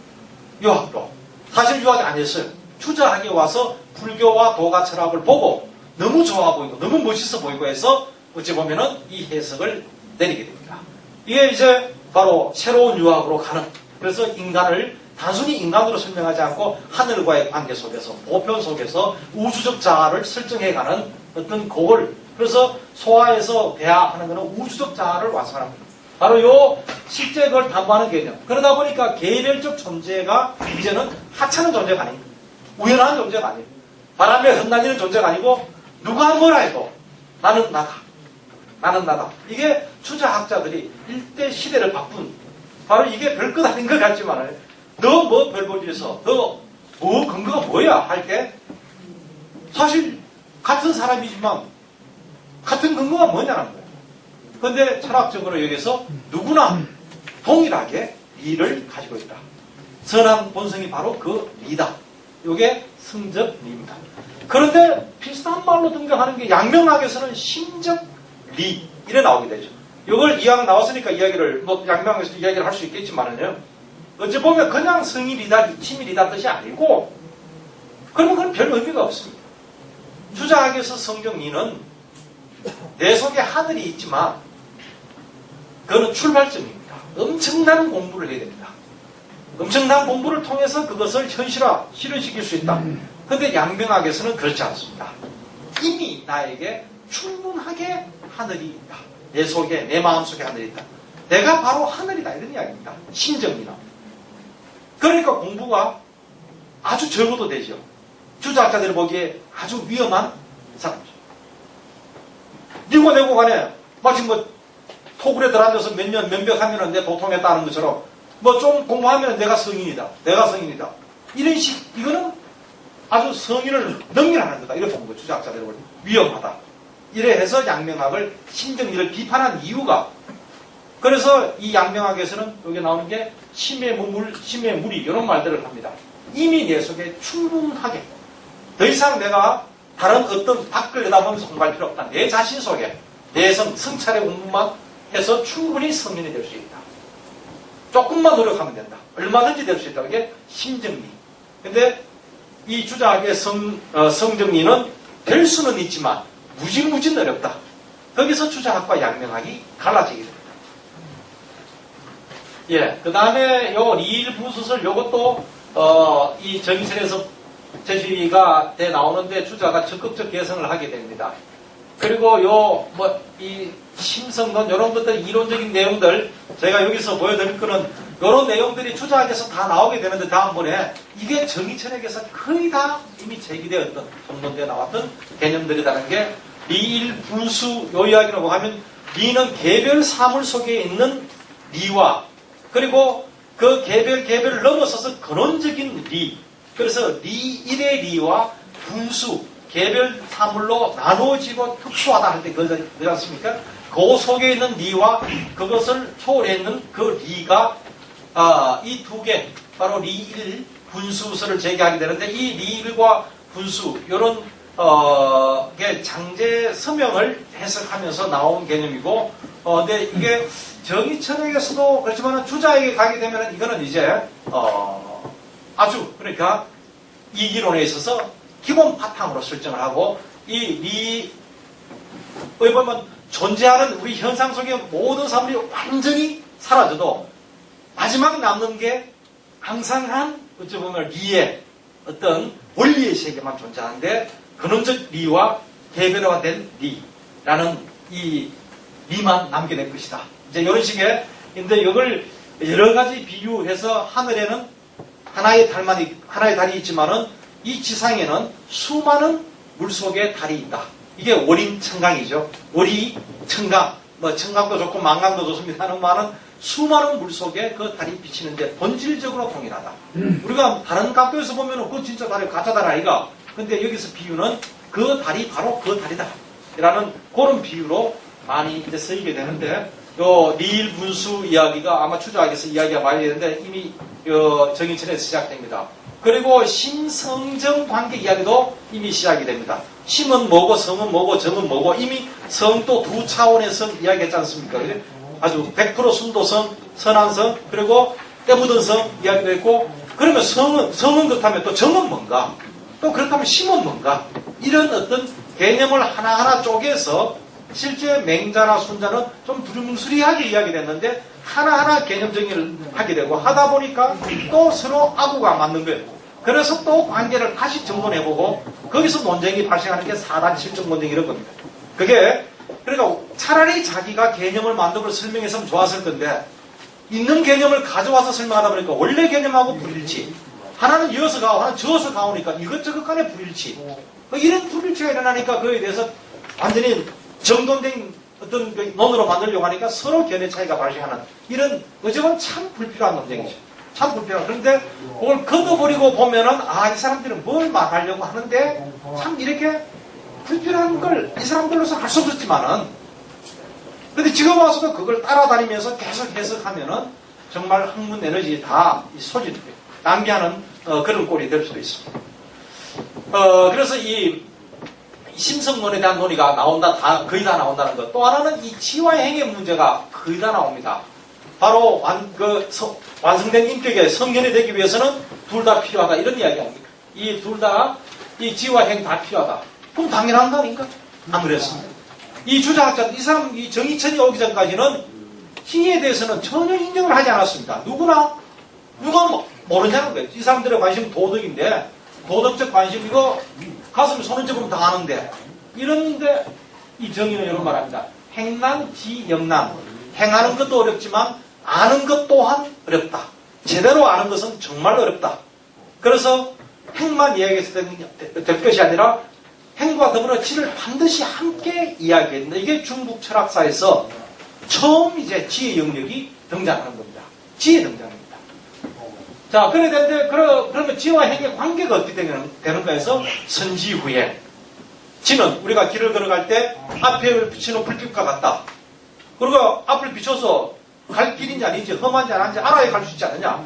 Speaker 4: 유학도. 사실 유학이 아니었어요. 투자하게 와서 불교와 도가 철학을 보고 너무 좋아 보이고 너무 멋있어 보이고 해서 어찌 보면은 이 해석을 내리게 됩니다. 이게 이제 바로 새로운 유학으로 가는 그래서 인간을 단순히 인간으로 설명하지 않고 하늘과의 관계 속에서 보편 속에서 우주적 자아를 설정해가는 어떤 그걸 그래서 소아에서 대하하는 것은 우주적 자아를 완성하는 겁니다. 바로 요 실제 그걸 담보하는 개념. 그러다 보니까 개별적 존재가 이제는 하찮은 존재가 아닙니다. 우연한 존재가 아니에요. 바람에 흩날리는 존재가 아니고 누가 뭐라 해도 나는 나다. 나는 나다. 이게 주자학자들이 일대 시대를 바꾼 바로 이게 별것 아닌 것 같지만 너 뭐 별볼일에서 너 뭐 근거가 뭐야 할 때 사실 같은 사람이지만 같은 근거가 뭐냐는 거예요. 그런데 철학적으로 여기서 누구나 동일하게 리를 가지고 있다. 선한 본성이 바로 그 리다. 이게 성적 리입니다. 그런데 비슷한 말로 등장하는 게 양명학에서는 심적 리 이래 나오게 되죠. 이걸 이야기 나왔으니까 이야기를 양명학에서 이야기를 할 수 있겠지만은요. 어찌 보면 그냥 성일이다, 이치밀이다 뜻이 아니고 그러면 그건 별 의미가 없습니다. 주자학에서 성경리는 내 속에 하늘이 있지만 그거는 출발점입니다. 엄청난 공부를 해야 됩니다. 엄청난 공부를 통해서 그것을 현실화, 실현시킬 수 있다. 그런데 양명학에서는 그렇지 않습니다. 이미 나에게 충분하게 하늘이 있다. 내 속에, 내 마음속에 하늘이 있다. 내가 바로 하늘이다. 이런 이야기입니다. 심정이나. 그러니까 공부가 아주 적어도 되죠. 주자학자들이 보기에 아주 위험한 사람이죠. 니고 내고 간에 마치 뭐 토굴에 들어앉아서 몇 년 면벽하면 내 도통했다는 것처럼 뭐 좀 공부하면 내가 성인이다. 내가 성인이다. 이런 이거는 아주 성인을 넘겨라는 거다. 이렇게 보는 거예요. 주자학자들이 보기 위험하다. 이래 해서 양명학을 심정리를 비판한 이유가 그래서 이 양명학에서는 여기 나오는 게 심의 무리 이런 말들을 합니다. 이미 내 속에 충분하게 더 이상 내가 다른 어떤 밖을 내다보면서 공부할 필요 없다. 내 자신 속에 내 성찰의 공부만 해서 충분히 성인이 될 수 있다. 조금만 노력하면 된다. 얼마든지 될 수 있다. 이게 심정리. 근데 이 주자학의 성정리는 될 수는 있지만 무지무지 어렵다. 거기서 주자학과 양명학이 갈라지게 됩니다. 예, 그 다음에 요 리일부수설 요것도 이 정인천에서 제시가 돼 나오는데 주자가 적극적 개성을 하게 됩니다. 그리고 이 심성론 이런 것들 이론적인 내용들 제가 여기서 보여드릴 거는 이런 내용들이 주자학에서 다 나오게 되는데 다음번에 이게 정인천에게서 거의 다 이미 제기되었던 전문대에 나왔던 개념들이라는 게 리일부수 요 이야기라고 하면 리는 개별 사물 속에 있는 리와 그리고 그 개별을 넘어서서 근원적인 리 그래서 리일의 리와 분수 개별 사물로 나누어지고 특수하다 할 때 그러지 않습니까? 그 속에 있는 리와 그것을 초월했는 그 리가 이 두 개 바로 리일 분수설을 제기하게 되는데 이 리일과 분수 이런 이게 장제 서명을 해석하면서 나온 개념이고, 근데 이게 정의천에게서도 그렇지만 주자에게 가게 되면 이거는 이제, 아주, 그러니까 이 이론에 있어서 기본 바탕으로 설정을 하고, 이 보면 존재하는 우리 현상 속의 모든 사물이 완전히 사라져도 마지막 남는 게 항상 한 어찌 보면 리의 어떤 원리의 세계만 존재하는데 근원적 리와 개별화된 리라는 이 리만 남게 될 것이다. 이제 이런 식의 근데 이걸 여러 가지 비유해서 하늘에는 하나의 달이 있지만은 이 지상에는 수많은 물속에 달이 있다. 이게 월인청강이죠. 월이 청강, 뭐 청강도 좋고 망강도 좋습니다 하는 말은 수많은 물속에 그 달이 비치는데 본질적으로 동일하다. 우리가 다른 각도에서 보면은 그건 진짜 달이 가짜 달 아이가. 근데 여기서 비유는 그 달이 바로 그 달이다. 라는 그런 비유로 많이 이제 쓰이게 되는데, 요 리일 분수 이야기가 아마 추자학에서 이야기가 많이 되는데 이미 정인천에서 시작됩니다. 그리고 심성정 관계 이야기도 이미 시작이 됩니다. 심은 뭐고 성은 뭐고 정은 뭐고 이미 성도 두 차원의 성 이야기했지 않습니까? 아주 100% 순도성, 선한성, 그리고 때묻은 성 이야기도 했고, 그러면 성은 그렇다면 또 정은 뭔가? 또 그렇다면 심은 뭔가? 이런 어떤 개념을 하나하나 쪼개서 실제 맹자나 순자는 좀 두루뭉술하게 이야기됐는데 하나하나 개념 정의를 하게 되고 하다 보니까 또 서로 아구가 맞는 거예요. 그래서 또 관계를 다시 정돈해보고 거기서 논쟁이 발생하는 게 4단 7종 논쟁 이런 겁니다. 그게 그러니까 차라리 자기가 개념을 만들고 설명했으면 좋았을 건데 있는 개념을 가져와서 설명하다 보니까 원래 개념하고 불일치, 하나는 이어서 가고 하나는 저어서 가오니까 이것저것 간에 불일치, 이런 불일치가 일어나니까 그에 대해서 완전히 정돈된 어떤 논으로 만들려고 하니까 서로 견해 차이가 발생하는 이런 어쩌면 참 불필요한 논쟁이죠. 참 불필요한. 그런데 그걸 걷어버리고 보면은 이 사람들은 뭘 말하려고 하는데 참 이렇게 불필요한 걸 이 사람들로서 할 수 없었지만은, 근데 지금 와서도 그걸 따라다니면서 계속 해석하면은 정말 학문 에너지 다 소진, 낭비하는 그런 꼴이 될 수도 있습니다. 그래서 이 심성론에 대한 논의가 나온다, 거의 다 나온다는 것. 또 하나는 이 지와 행의 문제가 거의 다 나옵니다. 바로 완성된 인격의 성견이 되기 위해서는 둘 다 필요하다. 이런 이야기 아닙니까? 이 둘 다, 이 지와 행 다 필요하다. 그럼 당연한 거 아닌가? 안 그랬습니다. 이 주자학자, 이 사람, 이 정의천이 오기 전까지는 지에 대해서는 전혀 인정을 하지 않았습니다. 누가 모르냐는 거예요. 이 사람들의 관심은 도덕인데, 도덕적 관심, 이거 가슴에 손을 집으면 다 아는데, 이러는데, 이 정의는 이런 말 합니다. 행난, 지, 영난. 행하는 것도 어렵지만, 아는 것 또한 어렵다. 제대로 아는 것은 정말 어렵다. 그래서 행만 이야기해서 될 것이 아니라 행과 더불어 지를 반드시 함께 이야기했는데 이게 중국 철학사에서 처음 이제 지의 영역이 등장하는 겁니다. 지의 등장입니다. 자, 그래 되는데 그러면 지와 행의 관계가 어떻게 되는가 해서 선지후에 지는 우리가 길을 걸어갈 때 앞에 비치는 불빛과 같다. 그리고 앞을 비춰서 갈 길인지 아닌지 험한지 안 한지 알아야 갈 수 있지 않느냐.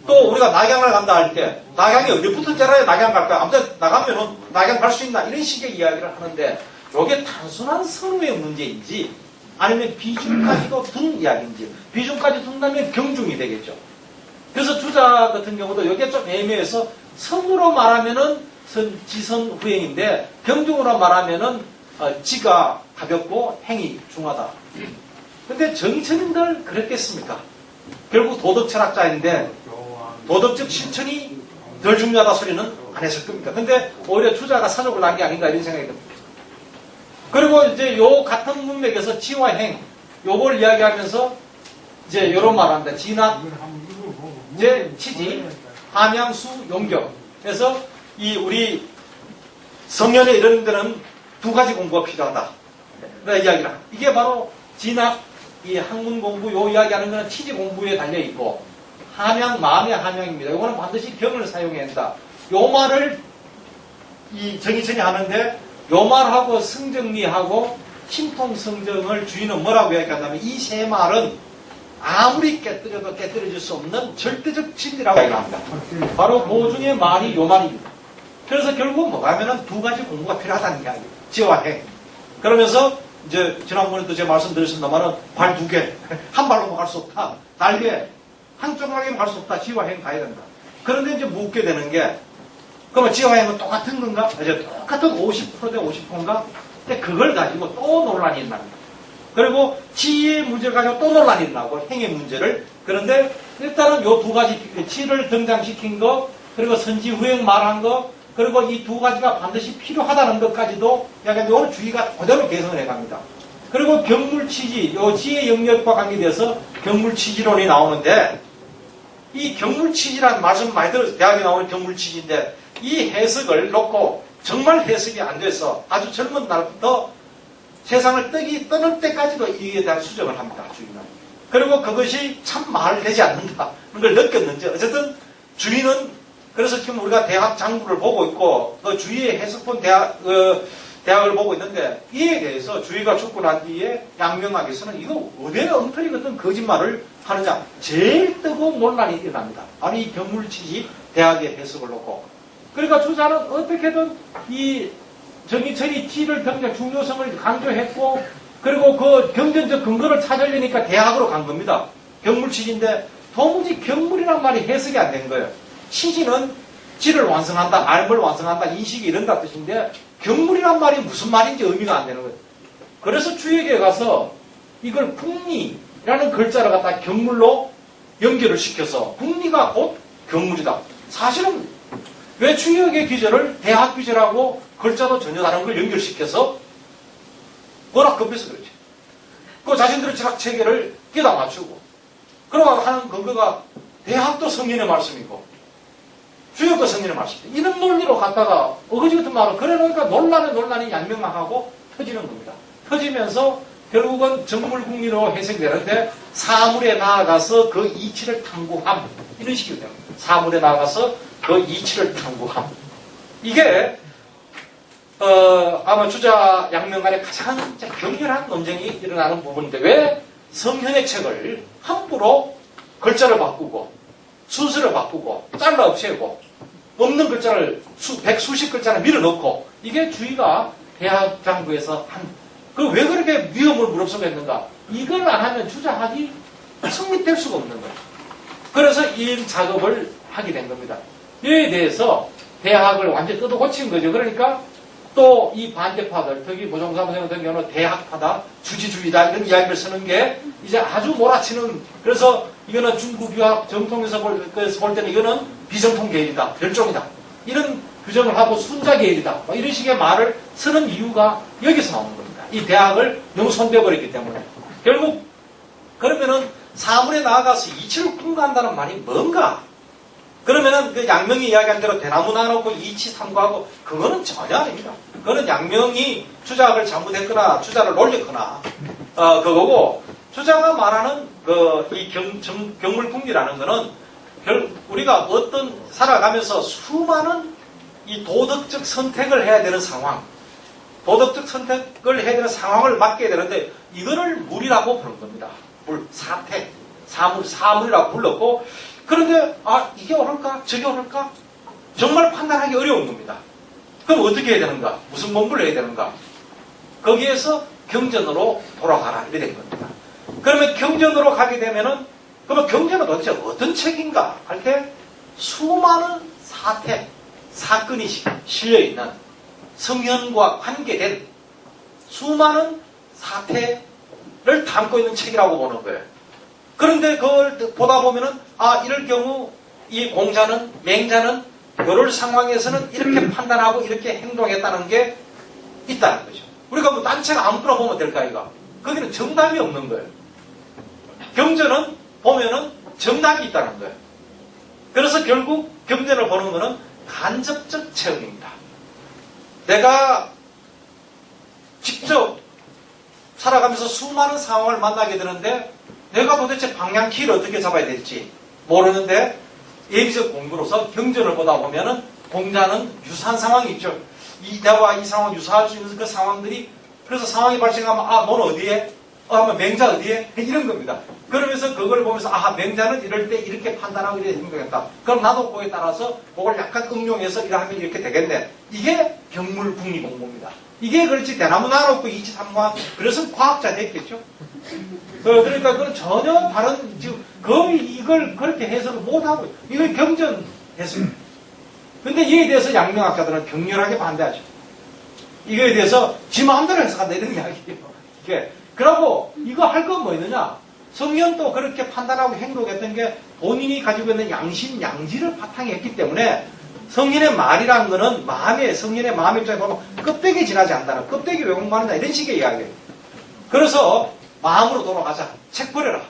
Speaker 4: 또 우리가 낙양을 간다 할 때 낙양이 어디부터 자라야 낙양 갈까요? 아무튼 나가면은 낙양 갈 수 있나 이런 식의 이야기를 하는데 이게 단순한 선우의 문제인지 아니면 비중까지도 둔 이야기인지, 비중까지 둔다면 경중이 되겠죠. 그래서 주자 같은 경우도 이게 좀 애매해서 선으로 말하면은 지선후행인데 경중으로 말하면은 지가 가볍고 행이 중하다. 근데 정의천인들 그랬겠습니까? 결국 도덕 철학자인데 도덕적 실천이 덜 중요하다 소리는 안 했을 겁니다. 근데 오히려 주자가 사족을 난 게 아닌가 이런 생각이 듭니다. 그리고 이제 요 같은 문맥에서 지와 행 요걸 이야기하면서 이제 이런 말 합니다. 진학, 이제 치지, 함양수, 용격. 그래서 이 우리 성현에 이런 데는 두 가지 공부가 필요하다. 이야기를 합니다. 이게 바로 진학, 이 학문 공부 요 이야기하는 거는 치지 공부에 달려 있고 함양, 마음의 함양입니다. 이거는 반드시 경을 사용해야 한다. 요 말을 이 정의천이 하는데 요 말하고 성정리하고 신통성정을 주인은 뭐라고 이야기한다면 이 세 말은 아무리 깨뜨려도 깨뜨려질 수 없는 절대적 진리라고 이야기합니다. 바로 그 중에 말이 요 말입니다. 그래서 결국은 뭐가 하면은 두 가지 공부가 필요하다는 게 아니에요. 지와 행. 그러면서 이제 지난번에도 제가 말씀드렸습니다만은 발 두 개, 한 발로만 갈 수 없다. 날개, 한쪽 날개만 갈 수 없다. 지와 행 가야 된다. 그런데 이제 묻게 되는 게, 그러면 지와 행은 똑같은 건가? 이제 똑같은 50%대 50%인가? 근데 그걸 가지고 또 논란이 일납니다. 그리고 지의 문제를 가지고 또 논란이 일나고 행의 문제를. 그런데 일단은 요 두 가지, 지를 등장시킨 거, 그리고 선지후행 말한 거, 그리고 이 두 가지가 반드시 필요하다는 것까지도 이야기하는데 오늘 주의가 그대로 개선을 해갑니다. 그리고 경물치지, 요 지의 영역과 관계돼서 경물치지론이 나오는데 이 경물치지라는 말씀 많이 들어서 대학에 나오는 경물치지인데 이 해석을 놓고 정말 해석이 안 돼서 아주 젊은 날부터 세상을 떠날 때까지도 이에 대한 수정을 합니다. 주인은. 그리고 그것이 참 말되지 않는다. 그걸 느꼈는지 어쨌든 주인은 그래서 지금 우리가 대학 장부를 보고 있고 그 주위의 해석본 대학을 보고 있는데 이에 대해서 주위가 죽고 난 뒤에 양명학에서는 이거 어디에 엉터리 같은 거짓말을 하느냐 제일 뜨거운 논란이 일어납니다. 아니 이 경물치지 대학의 해석을 놓고 그러니까 주자는 어떻게든 이 정의철이 지를 굉장히 중요성을 강조했고 그리고 그 경전적 근거를 찾으려니까 대학으로 간 겁니다. 경물치지인데 도무지 경물이란 말이 해석이 안 된 거예요. 치지는 지를 완성한다, 알을 완성한다, 인식이 이런다 뜻인데 경물이란 말이 무슨 말인지 의미가 안 되는 거예요. 그래서 주역에 가서 이걸 국리라는 글자를 갖다 경물로 연결을 시켜서 국리가 곧 경물이다. 사실은 왜 주역의 규절을 대학 규절하고 글자도 전혀 다른 걸 연결시켜서 워낙 급해서 그렇지. 그 자신들의 지학 체계를 끼다 맞추고 그러고 하는 근거가 대학도 성인의 말씀이고 주역도 성인의 말씀이고 이런 논리로 갖다가 어거지 같은 말을 그래 놓으니까 논란이 양명하고 터지는 겁니다. 터지면서 결국은 정물국리로 해석되는데 사물에 나아가서 그 이치를 탐구함 이런 식이 됩니다. 사물에 나아가서 그 이치를 탐구함 이게 아마 주자 양명 간에 가장 격렬한 논쟁이 일어나는 부분인데 왜 성현의 책을 함부로 글자를 바꾸고 순서를 바꾸고 잘라 없애고 없는 글자를 백수십 글자를 밀어넣고 이게 주의가 대학 장부에서 왜 그렇게 위험을 무릅쓰겠는가 이걸 안 하면 주자학이 성립될 수가 없는 거예요. 그래서 이 작업을 하게 된 겁니다. 이에 대해서 대학을 완전히 뜯어고친 거죠. 그러니까 또 이 반대파들, 특히 모종사 선생 같은 경우는 대학파다, 주지주의다 이런 이야기를 쓰는 게 이제 아주 몰아치는 그래서 이거는 중국 유학 정통에서 볼 때는 이거는 비정통 계열이다, 별종이다 이런 규정을 하고 순자 계열이다 이런 식의 말을 쓰는 이유가 여기서 나오는 겁니다. 이 대학을 너무 손대버렸기 때문에 결국 그러면은 사물에 나아가서 이치를 풍부한다는 말이 뭔가? 그러면은 그 양명이 이야기한 대로 대나무 나눠놓고 이치 탐구하고 그거는 전혀 아닙니다. 그거는 양명이 주작을 잘못했거나 주자를 놀렸거나 그거고 주자가 말하는 이 경물국리라는 거는 우리가 어떤 살아가면서 수많은 이 도덕적 선택을 해야 되는 상황 도덕적 선택을 해야 되는 상황을 맡게 되는데 이거를 물이라고 부른 겁니다. 물, 사태, 사물이라고 불렀고 그런데 이게 옳을까? 저게 옳을까? 정말 판단하기 어려운 겁니다. 그럼 어떻게 해야 되는가? 무슨 공부를 해야 되는가? 거기에서 경전으로 돌아가라 이렇게 된 겁니다. 그러면 경전으로 가게 되면은 그러면 경전은 도대체 어떤 책인가? 할 때 수많은 사건이 실려있는 성현과 관계된 수많은 사태를 담고 있는 책이라고 보는 거예요. 그런데 그걸 보다 보면은 이럴 경우 이 공자는 맹자는 이럴 상황에서는 이렇게 판단하고 이렇게 행동했다는 게 있다는 거죠. 우리가 뭐 딴 책 아무거나 보면 될까 이거? 거기는 정답이 없는 거예요. 경전은 보면은 정답이 있다는 거예요. 그래서 결국 경전을 보는 거는 간접적 체험입니다. 내가 직접 살아가면서 수많은 상황을 만나게 되는데 내가 도대체 방향키를 어떻게 잡아야 될지 모르는데 예비적 공부로서 경전을 보다 보면은 공자는 유사한 상황이 있죠. 이때와 이 상황을 유사할 수 있는 그 상황들이 그래서 상황이 발생하면 너는 어디에? 아마 맹자 어디에? 이런 겁니다. 그러면서 그걸 보면서 아 맹자는 이럴 때 이렇게 판단하고 이렇게 행동했다. 그럼 나도 그거에 따라서 그걸 약간 응용해서 이러하면 이렇게 되겠네. 이게 경물국리 공부입니다. 이게 그렇지 대나무 나놓고 이치삼과 그래서 과학자 됐겠죠. 그러니까 그건 전혀 다른 지금 거의 이걸 그렇게 해석을 못하고 이걸 경전 해석. 근데 이에 대해서 양명학자들은 격렬하게 반대하죠. 이거에 대해서 지 마음대로 해석한다 이런 이야기예요. 이게 그러고 이거 할 건 뭐 있느냐? 성현도 그렇게 판단하고 행동했던 게 본인이 가지고 있는 양심, 양지를 바탕에 했기 때문에 성인의 말이라는 거는 성인의 마음의 입장에 보면 껍데기 지나지 않는다. 껍데기 왜 공부하느냐 이런 식의 이야기예요. 그래서 마음으로 돌아가자. 책 버려라.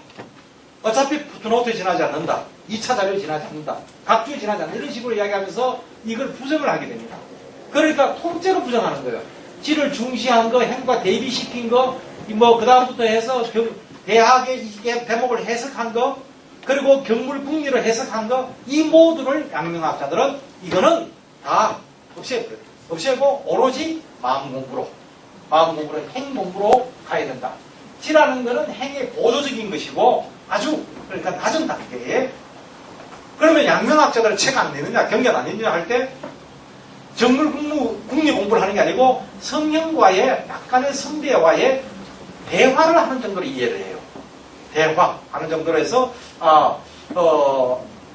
Speaker 4: 어차피 푸트노트에 지나지 않는다. 2차 자료에 지나지 않는다. 각주에 지나지 않는다. 이런 식으로 이야기하면서 이걸 부정을 하게 됩니다. 그러니까 통째로 부정하는 거예요. 지를 중시한 거, 행과 대비시킨 거, 그 다음부터 해서 대학의 이게 대목을 해석한 거, 그리고 경물국리를 해석한 거, 이 모두를 양명학자들은 이거는 다 없애버려요. 없애고 오로지 마음 공부로 행 공부로 가야 된다. 지라는 거는 행의 보조적인 것이고 아주 그러니까 낮은 단계에 그러면 양명학자들 책 안 내느냐 경전 안 내느냐 할 때 정물국리 공부를 하는 게 아니고 성령과의 약간의 선대와의 대화를 하는 정도로 이해를 해요. 대화하는 정도로 해서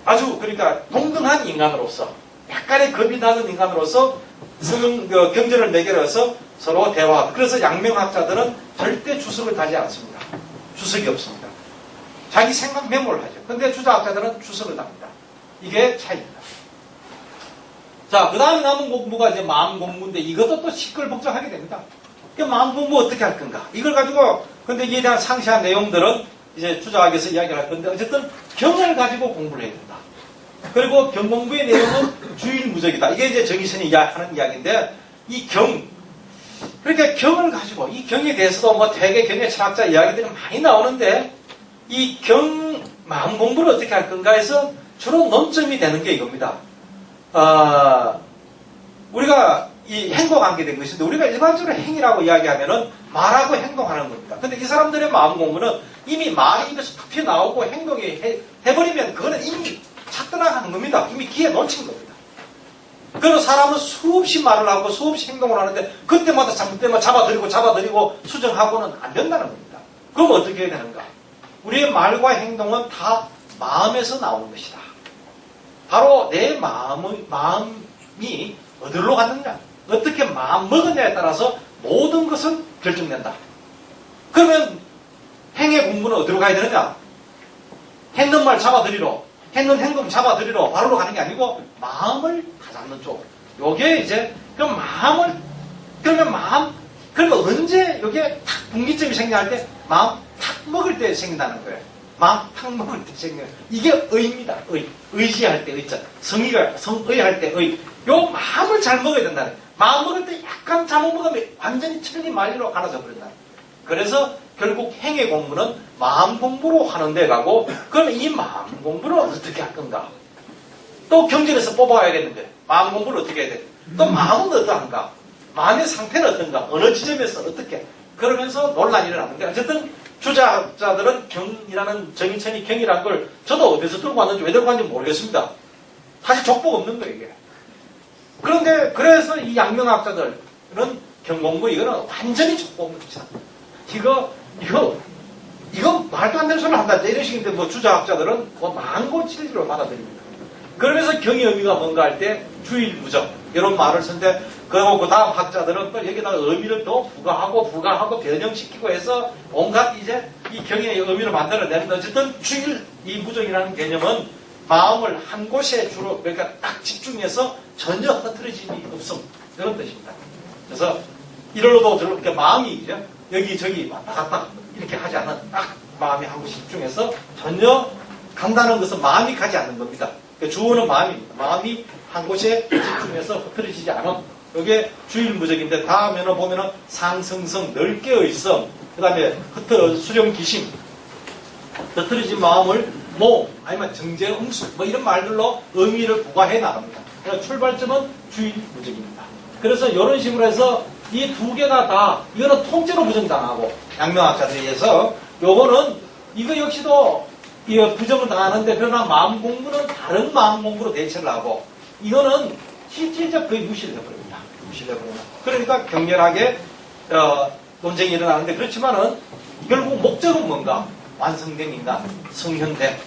Speaker 4: 아주 그러니까 동등한 인간으로서 약간의 겁이 나는 인간으로서 경전을 매개로해서 서로 대화. 그래서 양명학자들은 절대 주석을 다지 않습니다. 주석이 없습니다. 자기 생각 메모를 하죠. 근데 주자학자들은 주석을 답니다. 이게 차이입니다. 자, 그 다음에 남은 공부가 이제 마음 공부인데 이것도 또 시끌벅적하게 됩니다. 그 마음 공부 어떻게 할 건가? 이걸 가지고 근데 이에 대한 상세한 내용들은 이제 주자학에서 이야기를 할 건데 어쨌든 경을 가지고 공부를 해야 된다. 그리고 경 공부의 내용은 주일무적이다. 이게 이제 정의선이 하는 이야기인데 이 그러니까 경을 가지고 이 경에 대해서도 뭐 되게 경의 철학자 이야기들이 많이 나오는데 이 마음 공부를 어떻게 할 건가 해서 주로 논점이 되는 게 이겁니다. 우리가 이 행과 관계된 것인데 우리가 일반적으로 행이라고 이야기하면은 말하고 행동하는 겁니다. 근데 이 사람들의 마음 공부는 이미 말이 입에서 툭 튀어나오고 행동이 해버리면 그거는 이미 착들어가는 겁니다. 이미 기에 놓친 겁니다. 그래서 사람은 수없이 말을 하고 수없이 행동을 하는데 그때마다 잘못되면 잡아들이고 수정하고는 안 된다는 겁니다. 그럼 어떻게 해야 되는가? 우리의 말과 행동은 다 마음에서 나오는 것이다. 바로 내 마음이 어디로 갔느냐, 어떻게 마음 먹었냐에 따라서 모든 것은 결정된다. 그러면 행의 공부는 어디로 가야 되느냐? 했는 말 잡아들이러, 했는 행동 잡아들이러 바로로 가는 게 아니고 마음을 다잡는 쪽. 요게 이제 그러면 언제 요게 탁 분기점이 생겨날 때 마음 탁 먹을 때 생긴다는 거예요. 마음 탁 먹을 때 생겨요. 이게 의입니다. 의지할 때 의자. 성의할 때 의. 요 마음을 잘 먹어야 된다는 거예요. 마음 먹을 때 약간 잘못 먹으면 완전히 천리 만리로 갈아져 버린다. 그래서 결국 행의 공부는 마음 공부로 하는 데 가고 그럼 이 마음 공부를 어떻게 할 건가? 또 경전에서 뽑아야겠는데 마음 공부를 어떻게 해야 돼? 또 마음은 어떠한가? 마음의 상태는 어떤가? 어느 지점에서 어떻게? 그러면서 논란이 일어나는데 어쨌든 주자들은 경이라는 정인천이 경이라는 걸 저도 어디서 들고 왔는지 왜 들고 왔는지 모르겠습니다. 사실 족보가 없는 거예요 이게. 그런데 그래서 이 양명학자들은 경공부 이거는 완전히 족보 없는 것이다. 이거 말도 안 되는 소리를 한다. 이런 식인데 뭐 주자학자들은 뭐 망고진리로 받아들입니다. 그러면서 경의 의미가 뭔가 할 때 주일무적 이런 말을 쓰는데 그리고 그 다음 학자들은 또 여기다가 의미를 더 부가하고 변형시키고 해서 온갖 이제 이 경의 의미를 만들어내는데 어쨌든 주일 이 무적이라는 개념은 마음을 한 곳에 주로 그러니까 딱 집중해서 전혀 흐트러짐이 없음 이런 뜻입니다. 그래서 이럴로도 저렇게 마음이 이제 여기저기 왔다 갔다 이렇게 하지 않은 딱 마음이 한 곳에 집중해서 전혀 간다는 것은 마음이 가지 않는 겁니다. 주어는 마음입니다. 마음이 한 곳에 집중해서 흐트러지지 않음. 이게 주일무적인데 다음에는 보면은 상승성, 넓게 의성, 그 다음에 수령기심, 흐트러진 마음을 아니면 정제응수, 이런 말들로 의미를 부과해 나갑니다. 그러니까 출발점은 주일무적입니다. 그래서 이런 식으로 해서 이 두 개가 다 이거는 통째로 부정당하고 양명학자들에 의해서 요거는 이거 역시도 이거 부정을 당하는데 그러나 마음 공부는 다른 마음 공부로 대처를 하고 이거는 실질적 거의 무시를 해버립니다. 무시를 해버립니다. 그러니까 격렬하게 논쟁이 일어나는데 그렇지만은 결국 목적은 뭔가? 완성된 인간, 성현대입니다.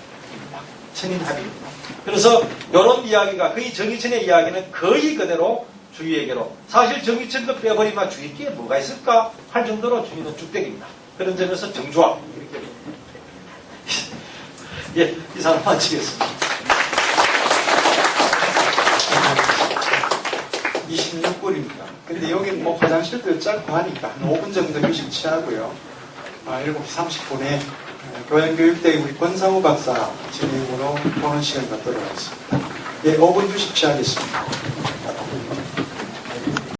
Speaker 4: 천인합의입니다. 그래서 이런 이야기가 거의 정의천의 이야기는 거의 그대로 주의에게로 사실 정의천도 빼버리면 주의기에 뭐가 있을까 할 정도로 주의는 쭉대기입니다. 그런 점에서 정조합 이렇게 예, 이상을 마치겠습니다.
Speaker 1: 26분입니다. 근데 여기 뭐 화장실도 짧고 하니까 한 5분 정도 휴식 취하고요. 7시 30분에 교양교육대 우리 권상우 박사 진행으로 보는 시간 갖도록 하겠습니다. 예, 5분 휴식 취하겠습니다.